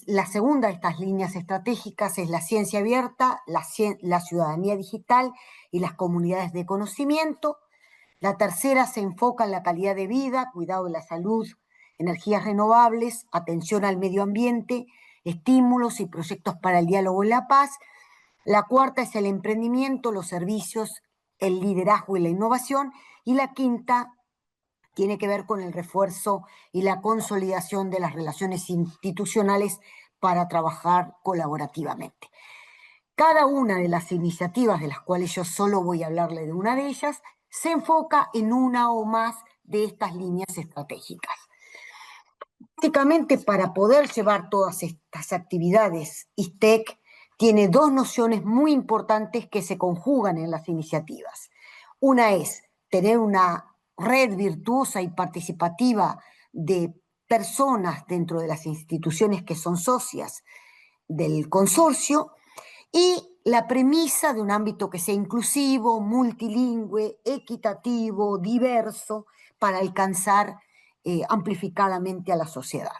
La segunda de estas líneas estratégicas es la ciencia abierta, la ciudadanía digital y las comunidades de conocimiento. La tercera se enfoca en la calidad de vida, cuidado de la salud, energías renovables, atención al medio ambiente, estímulos y proyectos para el diálogo y la paz. La cuarta es el emprendimiento, los servicios, el liderazgo y la innovación. Y la quinta tiene que ver con el refuerzo y la consolidación de las relaciones institucionales para trabajar colaborativamente. Cada una de las iniciativas, de las cuales yo solo voy a hablarle de una de ellas, se enfoca en una o más de estas líneas estratégicas. Básicamente, para poder llevar todas estas actividades, ISTEC tiene 2 nociones muy importantes que se conjugan en las iniciativas. Una es tener una red virtuosa y participativa de personas dentro de las instituciones que son socias del consorcio, y la premisa de un ámbito que sea inclusivo, multilingüe, equitativo, diverso, para alcanzar amplificadamente a la sociedad.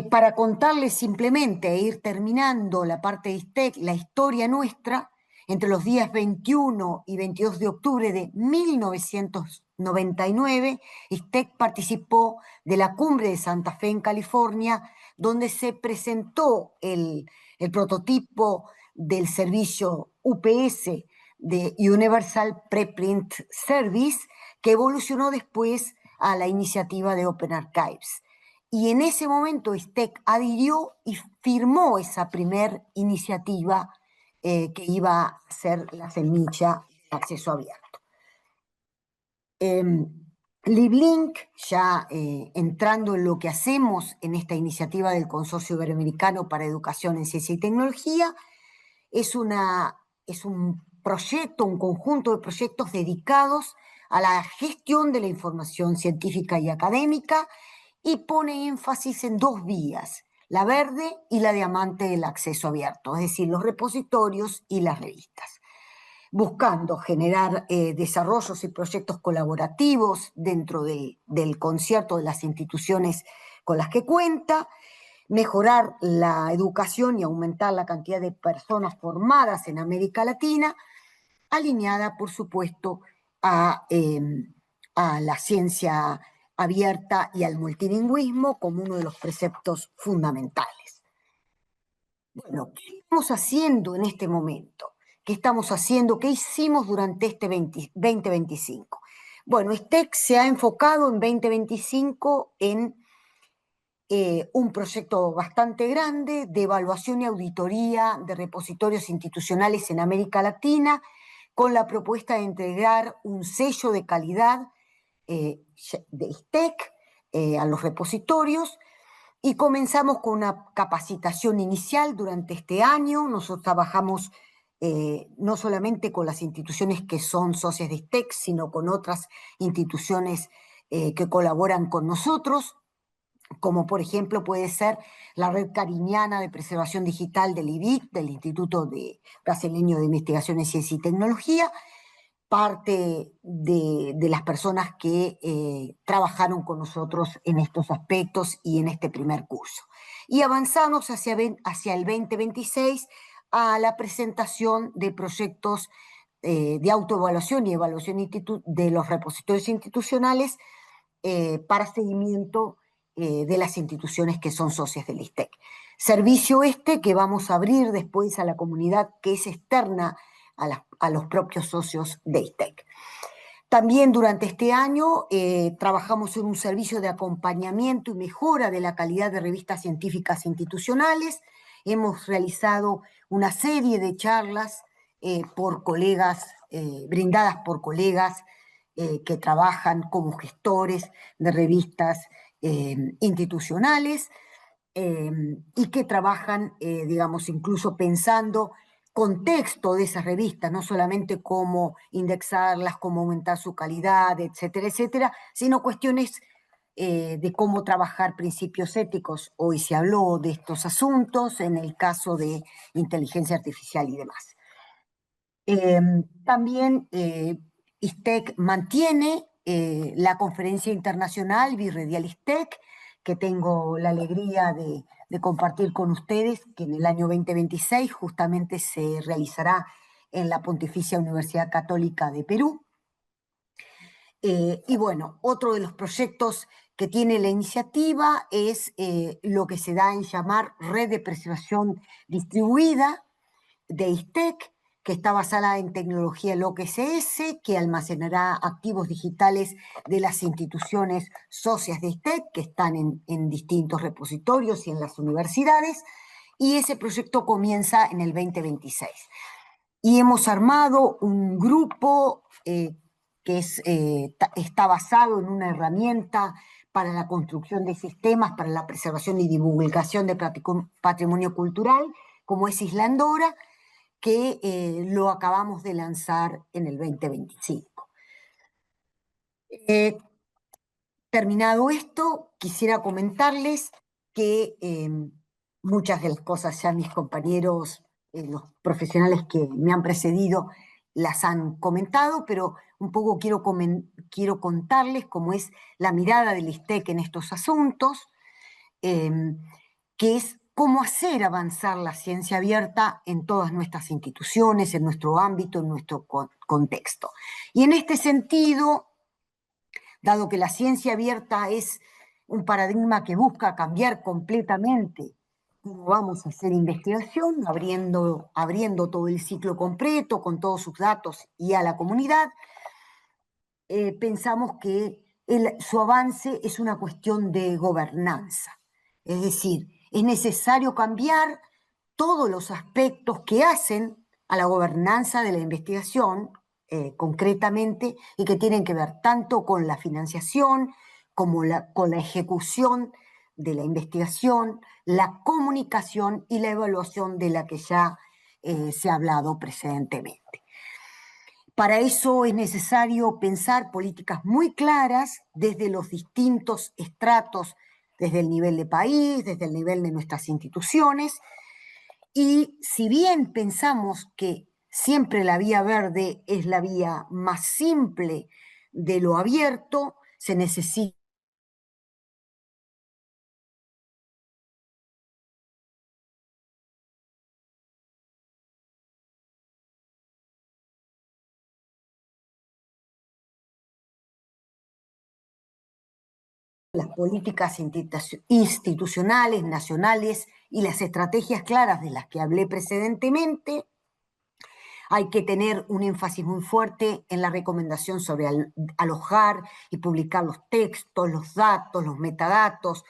Para contarles simplemente e ir terminando la parte de ISTEC, la historia nuestra, entre los días 21 y 22 de octubre de 1999, ISTEC participó de la Cumbre de Santa Fe en California, donde se presentó el prototipo del servicio UPS de Universal Preprint Service, que evolucionó después a la iniciativa de Open Archives. Y en ese momento ISTEC adhirió y firmó esa primer iniciativa que iba a ser la semilla de acceso abierto. LibLink, ya entrando en lo que hacemos en esta iniciativa del Consorcio Iberoamericano para Educación en Ciencia y Tecnología, es un proyecto, un conjunto de proyectos dedicados a la gestión de la información científica y académica, y pone énfasis en 2 vías, la verde y la diamante del acceso abierto, es decir, los repositorios y las revistas, buscando generar desarrollos y proyectos colaborativos dentro del concierto de las instituciones con las que cuenta, mejorar la educación y aumentar la cantidad de personas formadas en América Latina, alineada, por supuesto, a la ciencia abierta y al multilingüismo como uno de los preceptos fundamentales. Bueno, ¿qué estamos haciendo en este momento? ¿Qué estamos haciendo? ¿Qué hicimos durante este 2025? Bueno, ISTEC se ha enfocado en 2025 en un proyecto bastante grande de evaluación y auditoría de repositorios institucionales en América Latina, con la propuesta de integrar un sello de calidad de ISTEC a los repositorios, y comenzamos con una capacitación inicial durante este año. Nosotros trabajamos no solamente con las instituciones que son socias de ISTEC, sino con otras instituciones que colaboran con nosotros, como por ejemplo puede ser la Red Cariñana de Preservación Digital del IBIC, del Instituto Brasileño de Investigación en Ciencia y Tecnología, parte de las personas que trabajaron con nosotros en estos aspectos y en este primer curso. Y avanzamos hacia el 2026 a la presentación de proyectos de autoevaluación y evaluación de los repositorios institucionales para seguimiento de las instituciones que son socias del ISTEC. Servicio que vamos a abrir después a la comunidad que es externa a los propios socios de ISTEC. También durante este año trabajamos en un servicio de acompañamiento y mejora de la calidad de revistas científicas institucionales. Hemos realizado una serie de charlas por colegas, brindadas por colegas que trabajan como gestores de revistas institucionales y que trabajan, digamos, incluso pensando contexto de esas revistas, no solamente cómo indexarlas, cómo aumentar su calidad, etcétera, etcétera, sino cuestiones de cómo trabajar principios éticos. Hoy se habló de estos asuntos en el caso de inteligencia artificial y demás. También ISTEC mantiene la conferencia internacional Birredial ISTEC, que tengo la alegría de compartir con ustedes, que en el año 2026 justamente se realizará en la Pontificia Universidad Católica de Perú. Y bueno, otro de los proyectos que tiene la iniciativa es lo que se da en llamar Red de Preservación Distribuida de ISTEC, que está basada en tecnología LOC-SS, que almacenará activos digitales de las instituciones socias de ISTEC, que están en distintos repositorios y en las universidades, y ese proyecto comienza en el 2026. Y hemos armado un grupo que está basado en una herramienta para la construcción de sistemas, para la preservación y divulgación de patrimonio cultural, como es Islandora, que lo acabamos de lanzar en el 2025. Terminado esto, quisiera comentarles que muchas de las cosas ya mis compañeros, los profesionales que me han precedido, las han comentado, pero un poco quiero contarles cómo es la mirada del ISTEC en estos asuntos, que es cómo hacer avanzar la ciencia abierta en todas nuestras instituciones, en nuestro ámbito, en nuestro contexto. Y en este sentido, dado que la ciencia abierta es un paradigma que busca cambiar completamente cómo vamos a hacer investigación, abriendo todo el ciclo completo, con todos sus datos y a la comunidad, pensamos que su avance es una cuestión de gobernanza. Es decir, es necesario cambiar todos los aspectos que hacen a la gobernanza de la investigación, concretamente, y que tienen que ver tanto con la financiación como con la ejecución de la investigación, la comunicación y la evaluación de la que ya se ha hablado precedentemente. Para eso es necesario pensar políticas muy claras desde los distintos estratos, desde el nivel de país, desde el nivel de nuestras instituciones, y si bien pensamos que siempre la vía verde es la vía más simple de lo abierto, se necesita las políticas institucionales, nacionales y las estrategias claras de las que hablé precedentemente. Hay que tener un énfasis muy fuerte en la recomendación sobre alojar y publicar los textos, los datos, los metadatos,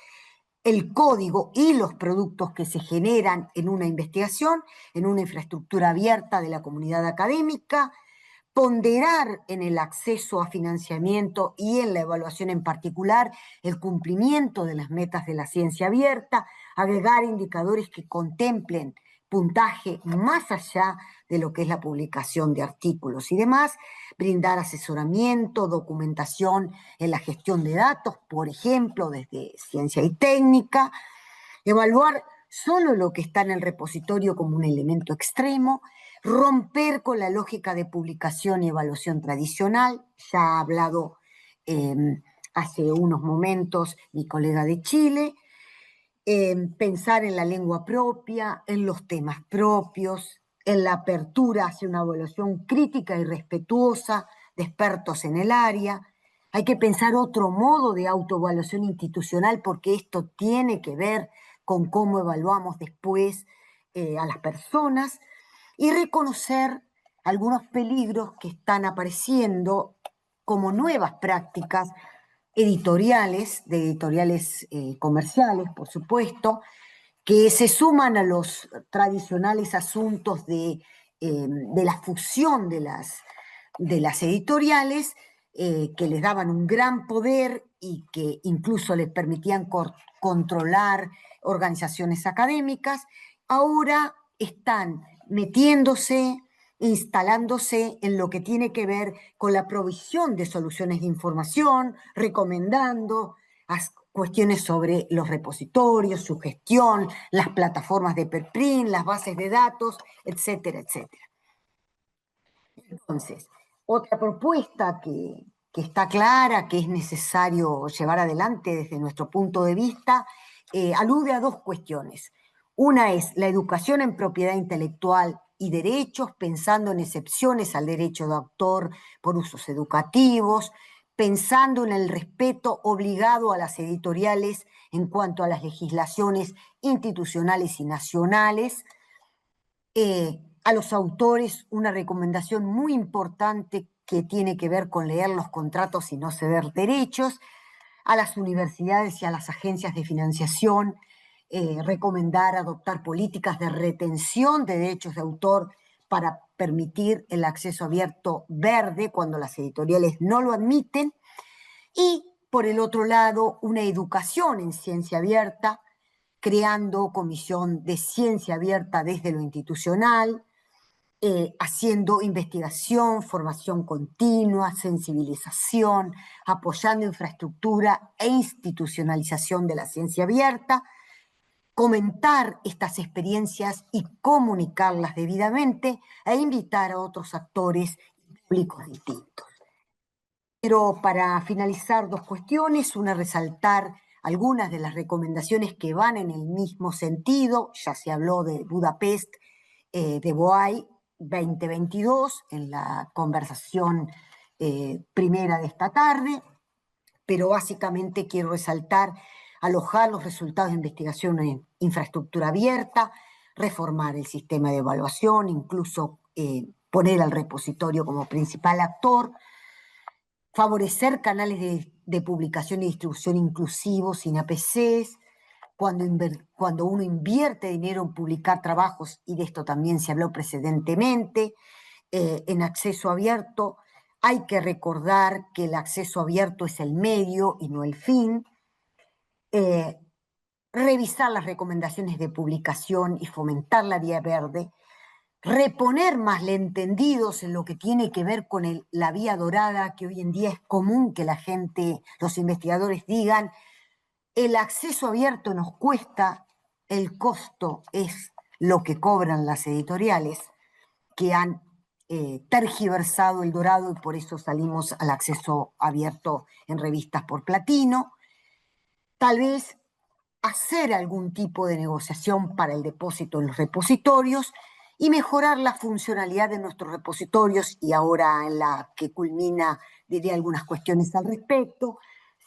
el código y los productos que se generan en una investigación, en una infraestructura abierta de la comunidad académica, ponderar en el acceso a financiamiento y en la evaluación en particular el cumplimiento de las metas de la ciencia abierta, agregar indicadores que contemplen puntaje más allá de lo que es la publicación de artículos y demás, brindar asesoramiento, documentación en la gestión de datos, por ejemplo, desde ciencia y técnica, evaluar solo lo que está en el repositorio como un elemento extremo, romper con la lógica de publicación y evaluación tradicional. Ya ha hablado hace unos momentos mi colega de Chile, pensar en la lengua propia, en los temas propios, en la apertura hacia una evaluación crítica y respetuosa de expertos en el área. Hay que pensar otro modo de autoevaluación institucional porque esto tiene que ver con cómo evaluamos después a las personas y reconocer algunos peligros que están apareciendo como nuevas prácticas editoriales, de editoriales comerciales, por supuesto, que se suman a los tradicionales asuntos de la fusión de las editoriales, que les daban un gran poder y que incluso les permitían controlar organizaciones académicas, ahora están metiéndose, instalándose en lo que tiene que ver con la provisión de soluciones de información, recomendando cuestiones sobre los repositorios, su gestión, las plataformas de preprint, las bases de datos, etcétera, etcétera. Entonces, otra propuesta que está clara, que es necesario llevar adelante desde nuestro punto de vista, alude a dos cuestiones. Una es la educación en propiedad intelectual y derechos, pensando en excepciones al derecho de autor por usos educativos, pensando en el respeto obligado a las editoriales en cuanto a las legislaciones institucionales y nacionales. A los autores una recomendación muy importante que tiene que ver con leer los contratos y no ceder derechos. A las universidades y a las agencias de financiación, recomendar adoptar políticas de retención de derechos de autor para permitir el acceso abierto verde cuando las editoriales no lo admiten. Y, por el otro lado, una educación en ciencia abierta, creando comisión de ciencia abierta desde lo institucional, haciendo investigación, formación continua, sensibilización, apoyando infraestructura e institucionalización de la ciencia abierta, comentar estas experiencias y comunicarlas debidamente e invitar a otros actores y públicos distintos. Pero para finalizar, dos cuestiones. Una, resaltar algunas de las recomendaciones que van en el mismo sentido. Ya se habló de Budapest, de Boái 2022 en la conversación primera de esta tarde, pero básicamente quiero resaltar alojar los resultados de investigación en infraestructura abierta, reformar el sistema de evaluación, incluso poner al repositorio como principal actor, favorecer canales de publicación y distribución inclusivos sin APCs. Cuando uno invierte dinero en publicar trabajos, y de esto también se habló precedentemente, en acceso abierto, hay que recordar que el acceso abierto es el medio y no el fin. Revisar las recomendaciones de publicación y fomentar la vía verde. Reponer más entendidos en lo que tiene que ver con la vía dorada, que hoy en día es común que la gente, los investigadores digan, el acceso abierto nos cuesta, el costo es lo que cobran las editoriales, que han tergiversado el dorado y por eso salimos al acceso abierto en revistas por platino. Tal vez hacer algún tipo de negociación para el depósito en los repositorios y mejorar la funcionalidad de nuestros repositorios, y ahora en la que culmina diré algunas cuestiones al respecto,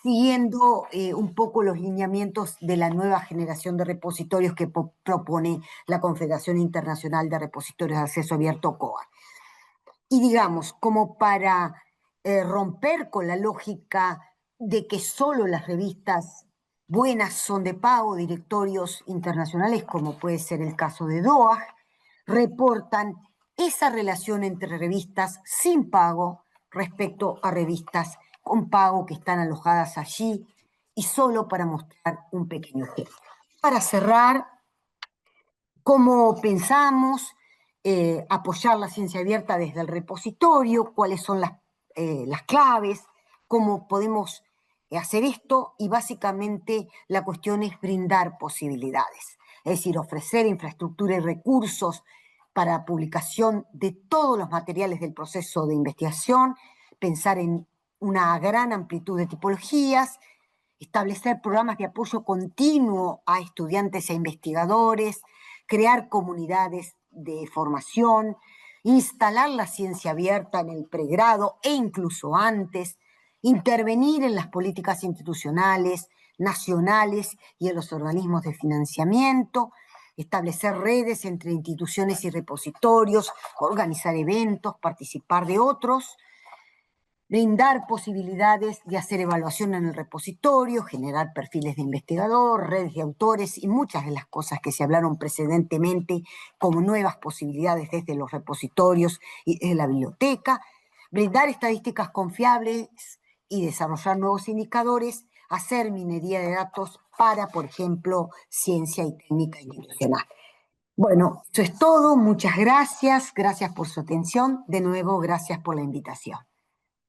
siguiendo un poco los lineamientos de la nueva generación de repositorios que propone la Confederación Internacional de Repositorios de Acceso Abierto, COA. Y digamos, como para romper con la lógica de que solo las revistas buenas son de pago, directorios internacionales, como puede ser el caso de DOAJ, reportan esa relación entre revistas sin pago respecto a revistas con pago que están alojadas allí, y solo para mostrar un pequeño ejemplo. Para cerrar, ¿cómo pensamos apoyar la ciencia abierta desde el repositorio? ¿Cuáles son las claves? ¿Cómo podemos hacer esto? Y básicamente la cuestión es brindar posibilidades, es decir, ofrecer infraestructura y recursos para publicación de todos los materiales del proceso de investigación, pensar en una gran amplitud de tipologías, establecer programas de apoyo continuo a estudiantes e investigadores, crear comunidades de formación, instalar la ciencia abierta en el pregrado e incluso antes, intervenir en las políticas institucionales, nacionales y en los organismos de financiamiento, establecer redes entre instituciones y repositorios, organizar eventos, participar de otros, brindar posibilidades de hacer evaluación en el repositorio, generar perfiles de investigador, redes de autores y muchas de las cosas que se hablaron precedentemente como nuevas posibilidades desde los repositorios y desde la biblioteca, brindar estadísticas confiables y desarrollar nuevos indicadores, hacer minería de datos para, por ejemplo, ciencia y técnica institucional. Bueno, eso es todo. Muchas gracias. Gracias por su atención. De nuevo, gracias por la invitación.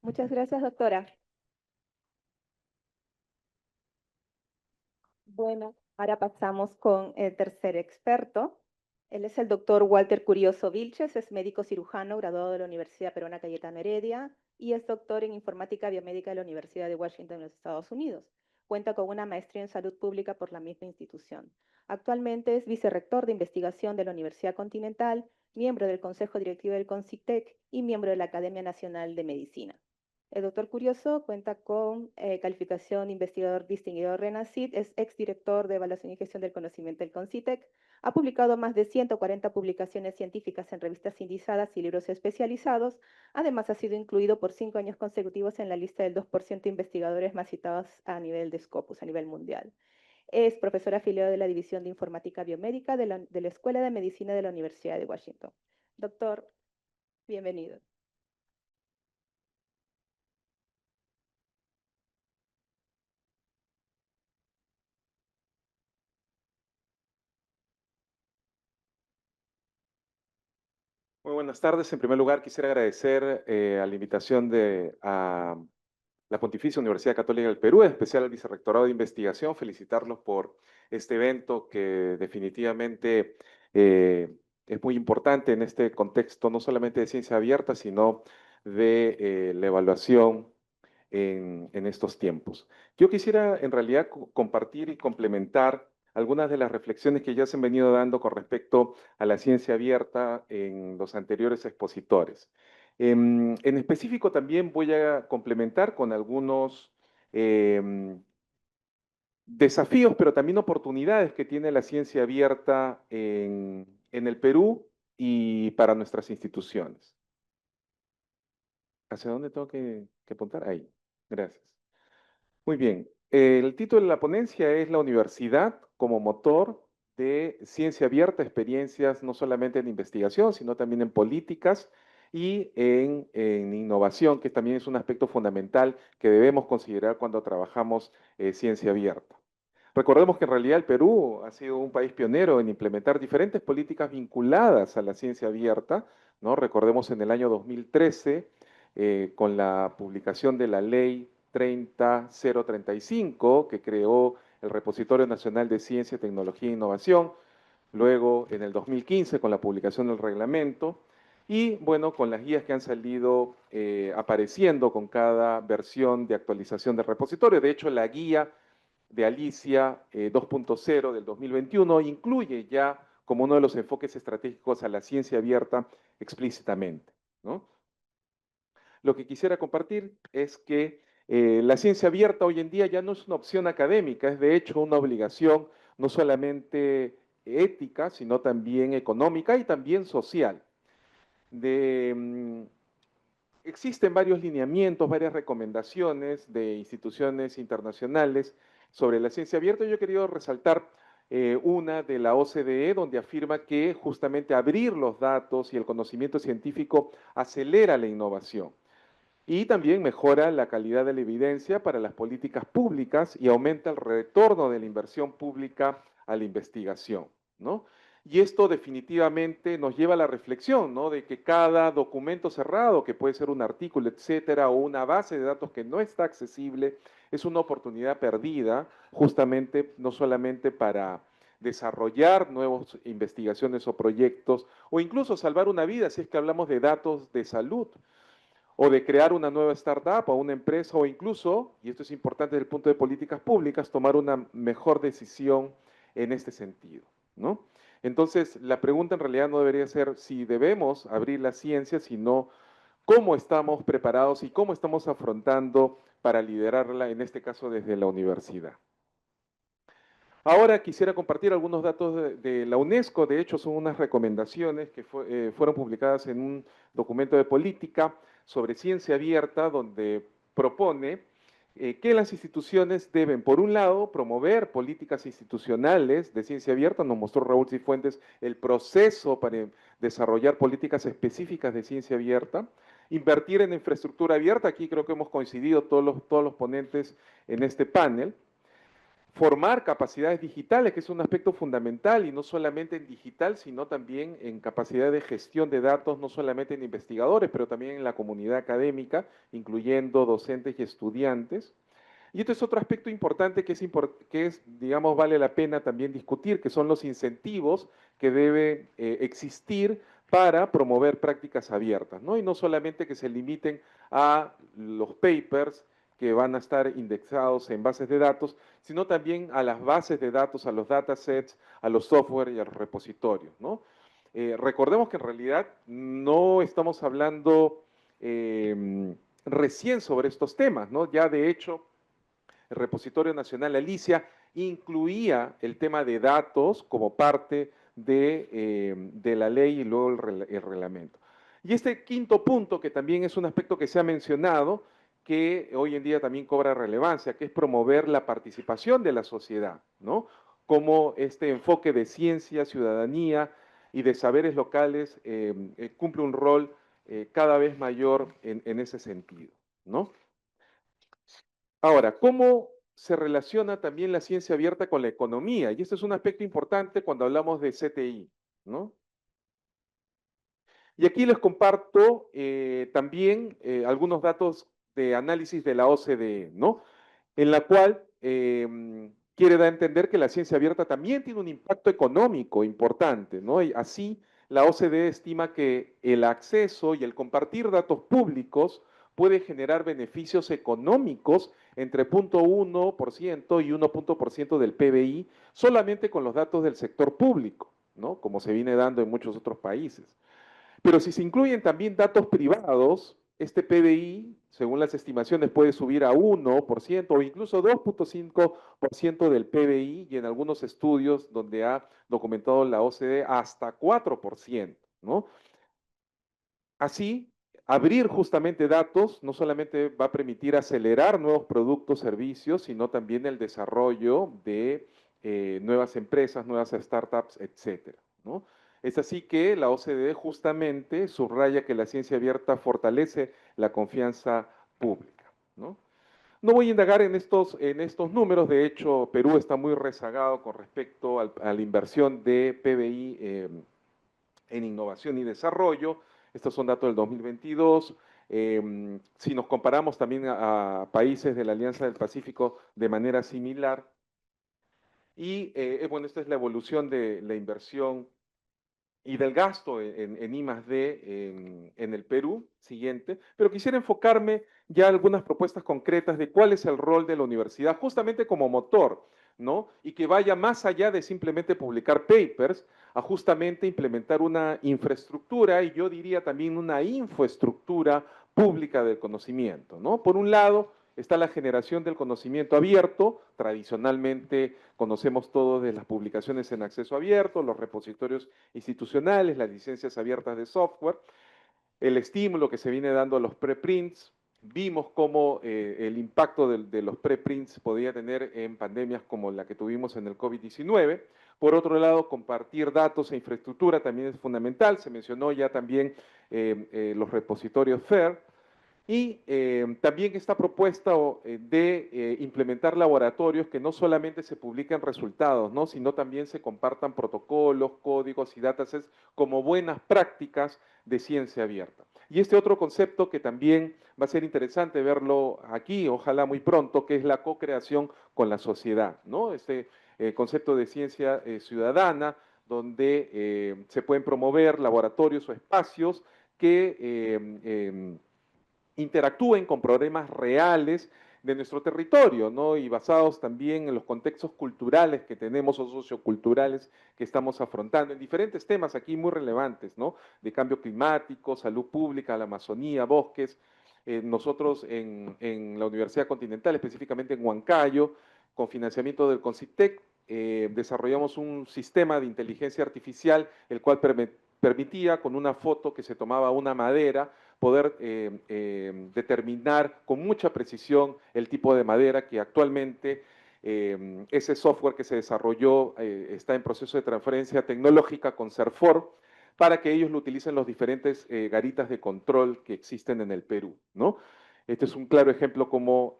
Muchas gracias, doctora. Bueno, ahora pasamos con el tercer experto. Él es el doctor Walter Curioso Vilches, es médico cirujano graduado de la Universidad Peruana Cayetano Heredia y es doctor en informática biomédica de la Universidad de Washington en los Estados Unidos. Cuenta con una maestría en salud pública por la misma institución. Actualmente es vicerrector de investigación de la Universidad Continental, miembro del Consejo Directivo del CONCITEC y miembro de la Academia Nacional de Medicina. El doctor Curioso cuenta con calificación de investigador distinguido RENACID, es exdirector de Evaluación y Gestión del Conocimiento del CONCITEC, ha publicado más de 140 publicaciones científicas en revistas indizadas y libros especializados. Además, ha sido incluido por 5 años consecutivos en la lista del 2% de investigadores más citados a nivel de Scopus, a nivel mundial. Es profesor afiliado de la División de Informática Biomédica de la Escuela de Medicina de la Universidad de Washington. Doctor, bienvenido. Muy buenas tardes. En primer lugar, quisiera agradecer a la invitación a la Pontificia Universidad Católica del Perú, en especial al Vicerrectorado de Investigación, felicitarlos por este evento que definitivamente es muy importante en este contexto, no solamente de ciencia abierta, sino de la evaluación en estos tiempos. Yo quisiera en realidad compartir y complementar algunas de las reflexiones que ya se han venido dando con respecto a la ciencia abierta en los anteriores expositores. En específico también voy a complementar con algunos desafíos, pero también oportunidades que tiene la ciencia abierta en el Perú y para nuestras instituciones. ¿Hacia dónde tengo que apuntar? Ahí. Gracias. Muy bien. El título de la ponencia es La universidad como motor de ciencia abierta, experiencias no solamente en investigación, sino también en políticas y en innovación, que también es un aspecto fundamental que debemos considerar cuando trabajamos ciencia abierta. Recordemos que en realidad el Perú ha sido un país pionero en implementar diferentes políticas vinculadas a la ciencia abierta, ¿no? Recordemos en el año 2013, con la publicación de la ley 30035, que creó el Repositorio Nacional de Ciencia, Tecnología e Innovación, luego en el 2015 con la publicación del reglamento, y bueno, con las guías que han salido apareciendo con cada versión de actualización del repositorio. De hecho, la guía de Alicia 2.0 del 2021 incluye ya como uno de los enfoques estratégicos a la ciencia abierta explícitamente, ¿no? Lo que quisiera compartir es que la ciencia abierta hoy en día ya no es una opción académica, es de hecho una obligación no solamente ética, sino también económica y también social. Existen varios lineamientos, varias recomendaciones de instituciones internacionales sobre la ciencia abierta. Yo he querido resaltar una de la OCDE, donde afirma que justamente abrir los datos y el conocimiento científico acelera la innovación y también mejora la calidad de la evidencia para las políticas públicas y aumenta el retorno de la inversión pública a la investigación, ¿no? Y esto definitivamente nos lleva a la reflexión, ¿no? De que cada documento cerrado, que puede ser un artículo, etcétera, o una base de datos que no está accesible, es una oportunidad perdida, justamente no solamente para desarrollar nuevas investigaciones o proyectos, o incluso salvar una vida, si es que hablamos de datos de salud, o de crear una nueva startup o una empresa, o incluso, y esto es importante desde el punto de políticas públicas, tomar una mejor decisión en este sentido, ¿no? Entonces, la pregunta en realidad no debería ser si debemos abrir la ciencia, sino cómo estamos preparados y cómo estamos afrontando para liderarla, en este caso desde la universidad. Ahora quisiera compartir algunos datos de la UNESCO. De hecho, son unas recomendaciones que fueron publicadas en un documento de política sobre ciencia abierta, donde propone que las instituciones deben, por un lado, promover políticas institucionales de ciencia abierta. Nos mostró Raúl Cifuentes el proceso para desarrollar políticas específicas de ciencia abierta. Invertir en infraestructura abierta, aquí creo que hemos coincidido todos los ponentes en este panel. Formar capacidades digitales, que es un aspecto fundamental, y no solamente en digital, sino también en capacidad de gestión de datos, no solamente en investigadores, pero también en la comunidad académica, incluyendo docentes y estudiantes. Y este es otro aspecto importante que digamos, vale la pena también discutir, que son los incentivos que deben existir para promover prácticas abiertas, ¿no? Y no solamente que se limiten a los papers que van a estar indexados en bases de datos, sino también a las bases de datos, a los datasets, a los software y a los repositorios, ¿no? Recordemos que en realidad no estamos hablando recién sobre estos temas, ¿no? Ya de hecho, el Repositorio Nacional Alicia incluía el tema de datos como parte de la ley y luego el reglamento. Y este quinto punto, que también es un aspecto que se ha mencionado, que hoy en día también cobra relevancia, que es promover la participación de la sociedad, ¿no? Como este enfoque de ciencia, ciudadanía y de saberes locales cumple un rol cada vez mayor en ese sentido, ¿no? Ahora, ¿cómo se relaciona también la ciencia abierta con la economía? Y este es un aspecto importante cuando hablamos de CTI, ¿no? Y aquí les comparto también algunos datos de análisis de la OCDE, ¿no? En la cual quiere dar a entender que la ciencia abierta también tiene un impacto económico importante, ¿no? Y así, la OCDE estima que el acceso y el compartir datos públicos puede generar beneficios económicos entre 0.1% y 1% del PBI solamente con los datos del sector público, ¿no? Como se viene dando en muchos otros países. Pero si se incluyen también datos privados, este PBI, según las estimaciones, puede subir a 1% o incluso 2.5% del PBI y en algunos estudios donde ha documentado la OCDE hasta 4%, ¿no? Así, abrir justamente datos no solamente va a permitir acelerar nuevos productos, servicios, sino también el desarrollo de nuevas empresas, nuevas startups, etcétera, ¿no? Es así que la OCDE justamente subraya que la ciencia abierta fortalece la confianza pública, ¿no? No voy a indagar en estos números, de hecho Perú está muy rezagado con respecto a la inversión de PBI en innovación y desarrollo. Estos son datos del 2022. Si nos comparamos también a países de la Alianza del Pacífico de manera similar. Y bueno, esta es la evolución de la inversión y del gasto en I+D en el Perú, siguiente, pero quisiera enfocarme ya en algunas propuestas concretas de cuál es el rol de la universidad, justamente como motor, ¿no? Y que vaya más allá de simplemente publicar papers, a justamente implementar una infraestructura, y yo diría también una infraestructura pública del conocimiento, ¿no? Por un lado, está la generación del conocimiento abierto, tradicionalmente conocemos todos de las publicaciones en acceso abierto, los repositorios institucionales, las licencias abiertas de software, el estímulo que se viene dando a los preprints. Vimos cómo el impacto de los preprints podía tener en pandemias como la que tuvimos en el COVID-19. Por otro lado, compartir datos e infraestructura también es fundamental. Se mencionó ya también los repositorios FAIR. Y también esta propuesta de implementar laboratorios que no solamente se publiquen resultados, ¿no? Sino también se compartan protocolos, códigos y datasets como buenas prácticas de ciencia abierta. Y este otro concepto que también va a ser interesante verlo aquí, ojalá muy pronto, que es la co-creación con la sociedad, ¿no? Este concepto de ciencia ciudadana, donde se pueden promover laboratorios o espacios que interactúen con problemas reales de nuestro territorio, ¿no? Y basados también en los contextos culturales que tenemos o socioculturales que estamos afrontando en diferentes temas aquí muy relevantes, ¿no? De cambio climático, salud pública, la Amazonía, bosques. Nosotros en la Universidad Continental, específicamente en Huancayo, con financiamiento del CONCITEC, desarrollamos un sistema de inteligencia artificial, el cual permitía, con una foto que se tomaba una madera, poder determinar con mucha precisión el tipo de madera que actualmente ese software que se desarrolló está en proceso de transferencia tecnológica con CERFOR para que ellos lo utilicen los diferentes garitas de control que existen en el Perú, ¿no? Este es un claro ejemplo cómo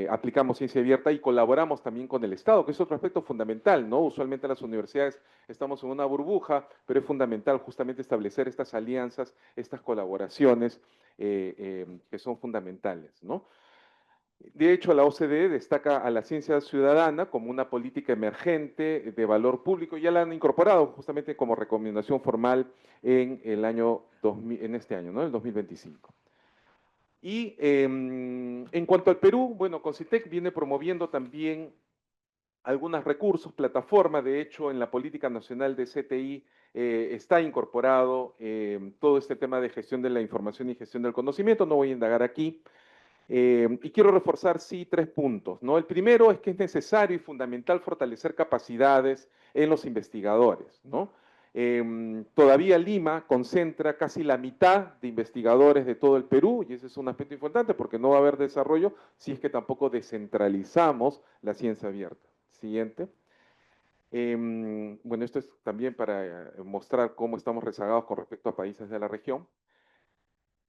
aplicamos ciencia abierta y colaboramos también con el Estado, que es otro aspecto fundamental, ¿no? Usualmente las universidades estamos en una burbuja, pero es fundamental justamente establecer estas alianzas, estas colaboraciones que son fundamentales, ¿no? De hecho, la OCDE destaca a la ciencia ciudadana como una política emergente de valor público. Ya la han incorporado justamente como recomendación formal en el año 2000, en este año, ¿no? El 2025. Y en cuanto al Perú, bueno, CONCITEC viene promoviendo también algunos recursos, plataformas. De hecho, en la política nacional de CTI está incorporado todo este tema de gestión de la información y gestión del conocimiento. No voy a indagar aquí. Y quiero reforzar, sí, 3 puntos, ¿no? El primero es que es necesario y fundamental fortalecer capacidades en los investigadores, ¿no? Todavía Lima concentra casi la mitad de investigadores de todo el Perú, y ese es un aspecto importante porque no va a haber desarrollo si es que tampoco descentralizamos la ciencia abierta. Siguiente. Bueno, esto es también para mostrar cómo estamos rezagados con respecto a países de la región.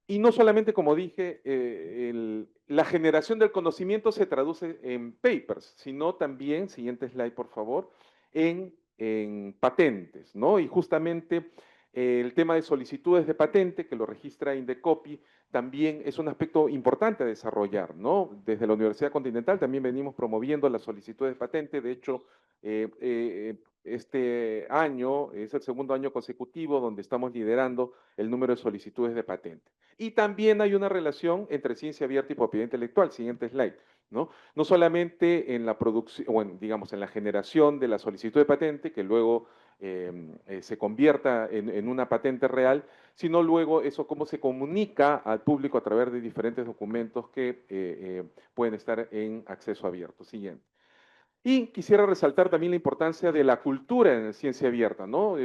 Y no solamente, como dije, la generación del conocimiento se traduce en papers, sino también, siguiente slide por favor, en patentes, ¿no? Y justamente el tema de solicitudes de patente, que lo registra Indecopi, también es un aspecto importante a desarrollar, ¿no? Desde la Universidad Continental también venimos promoviendo las solicitudes de patente. De hecho, este año es el segundo año consecutivo donde estamos liderando el número de solicitudes de patente. Y también hay una relación entre ciencia abierta y propiedad intelectual. Siguiente slide, ¿no? No solamente en la producción, bueno, digamos, en la generación de la solicitud de patente, que luego se convierta en una patente real, sino luego eso cómo se comunica al público a través de diferentes documentos que pueden estar en acceso abierto. Siguiente. Y quisiera resaltar también la importancia de la cultura en ciencia abierta, ¿no?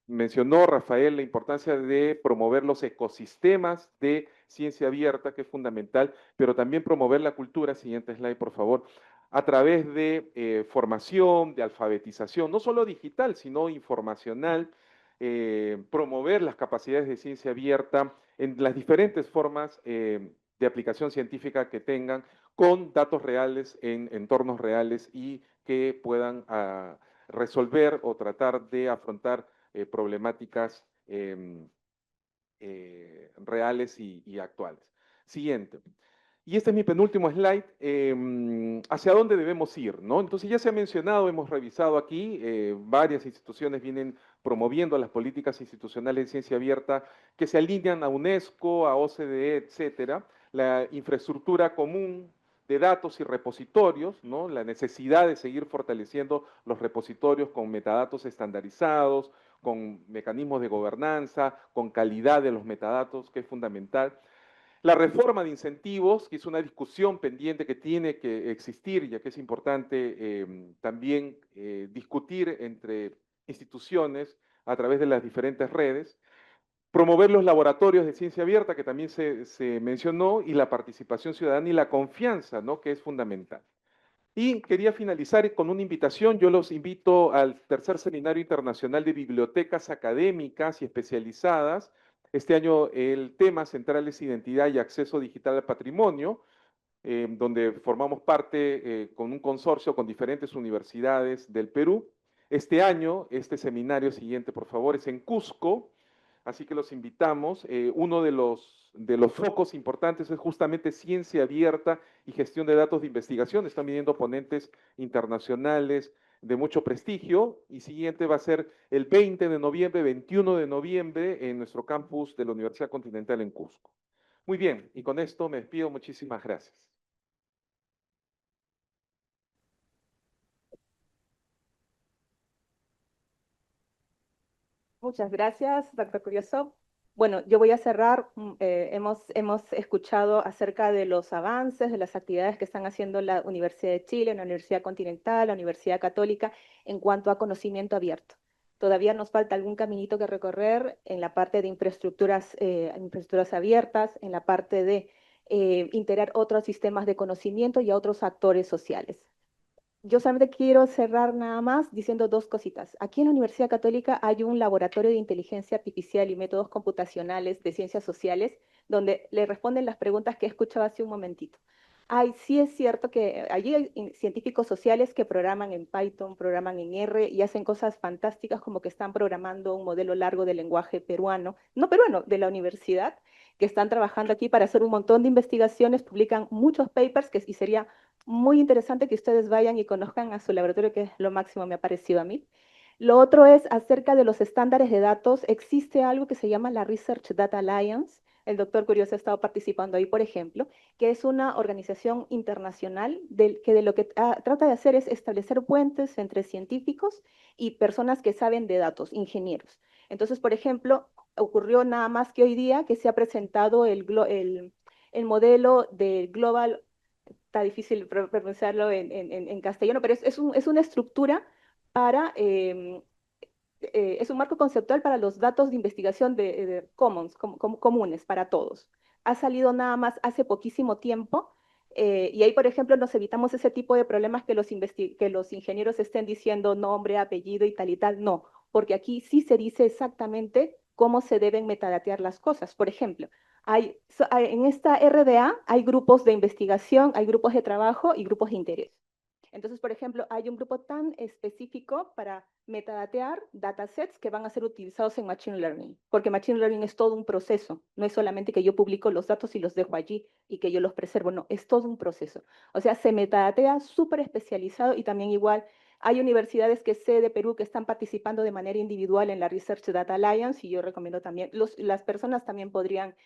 Mencionó Rafael la importancia de promover los ecosistemas de ciencia abierta, que es fundamental, pero también promover la cultura, siguiente slide por favor, a través de formación, de alfabetización, no solo digital, sino informacional, promover las capacidades de ciencia abierta en las diferentes formas de aplicación científica que tengan, con datos reales en entornos reales y que puedan resolver o tratar de afrontar problemáticas reales y actuales. Siguiente. Y este es mi penúltimo slide. ¿Hacia dónde debemos ir, no? Entonces ya se ha mencionado, hemos revisado aquí, varias instituciones vienen promoviendo las políticas institucionales de ciencia abierta que se alinean a UNESCO, a OCDE, etcétera. La infraestructura común de datos y repositorios, ¿no? La necesidad de seguir fortaleciendo los repositorios con metadatos estandarizados, con mecanismos de gobernanza, con calidad de los metadatos, que es fundamental. La reforma de incentivos, que es una discusión pendiente que tiene que existir, ya que es importante también discutir entre instituciones a través de las diferentes redes. Promover los laboratorios de ciencia abierta, que también se mencionó, y la participación ciudadana y la confianza, ¿no? Que es fundamental. Y quería finalizar con una invitación. Yo los invito al tercer Seminario Internacional de Bibliotecas Académicas y Especializadas. Este año el tema central es Identidad y Acceso Digital al Patrimonio, donde formamos parte con un consorcio con diferentes universidades del Perú. Este año, este seminario siguiente, por favor, es en Cusco, así que los invitamos. Uno de los focos importantes es justamente ciencia abierta y gestión de datos de investigación. Están viniendo ponentes internacionales de mucho prestigio, y siguiente va a ser el 20 de noviembre, 21 de noviembre en nuestro campus de la Universidad Continental en Cusco. Muy bien, y con esto me despido. Muchísimas gracias. Muchas gracias, doctor Curioso. Bueno, yo voy a cerrar. Hemos escuchado acerca de los avances, de las actividades que están haciendo la Universidad de Chile, la Universidad Continental, la Universidad Católica, en cuanto a conocimiento abierto. Todavía nos falta algún caminito que recorrer en la parte de infraestructuras abiertas, en la parte de integrar otros sistemas de conocimiento y a otros actores sociales. yo solamente quiero cerrar nada más diciendo dos cositas. Aquí en la Universidad Católica hay un laboratorio de inteligencia artificial y métodos computacionales de ciencias sociales donde le responden las preguntas que he escuchado hace un momentito. Sí es cierto que allí hay científicos sociales que programan en Python, programan en R y hacen cosas fantásticas como que están programando un modelo largo de lenguaje peruano, no peruano, de la universidad, que están trabajando aquí para hacer un montón de investigaciones, publican muchos papers y sería muy interesante que ustedes vayan y conozcan a su laboratorio, que es lo máximo me ha parecido a mí. Lo otro es acerca de los estándares de datos. Existe algo que se llama la Research Data Alliance. El doctor Curioso ha estado participando ahí, por ejemplo, que es una organización internacional que de lo que trata de hacer es establecer puentes entre científicos y personas que saben de datos, ingenieros. Entonces, por ejemplo, ocurrió nada más que hoy día que se ha presentado el modelo de Global, está difícil pronunciarlo en castellano, pero es una estructura para, es un marco conceptual para los datos de investigación de commons, comunes para todos. Ha salido nada más hace poquísimo tiempo, y ahí, por ejemplo, nos evitamos ese tipo de problemas que los ingenieros estén diciendo nombre, apellido y tal, no, porque aquí sí se dice exactamente cómo se deben metadatear las cosas. Por ejemplo, en esta RDA hay grupos de investigación, hay grupos de trabajo y grupos de interés. Entonces, por ejemplo, hay un grupo tan específico para metadatear datasets que van a ser utilizados en Machine Learning, porque Machine Learning es todo un proceso, no es solamente que yo publico los datos y los dejo allí y que yo los preservo, no, es todo un proceso. O sea, se metadatea súper especializado y también igual hay universidades que sé de Perú que están participando de manera individual en la Research Data Alliance y yo recomiendo también, las personas también podrían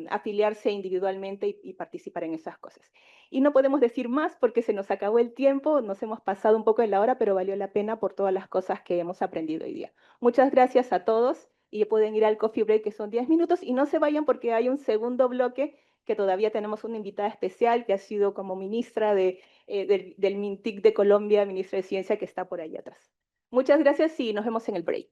afiliarse individualmente y participar en esas cosas. Y no podemos decir más porque se nos acabó el tiempo, nos hemos pasado un poco de la hora, pero valió la pena por todas las cosas que hemos aprendido hoy día. Muchas gracias a todos y pueden ir al coffee break que son 10 minutos y no se vayan porque hay un segundo bloque que todavía tenemos una invitada especial que ha sido como ministra del MINTIC de Colombia, ministra de Ciencia, que está por ahí atrás. Muchas gracias y nos vemos en el break.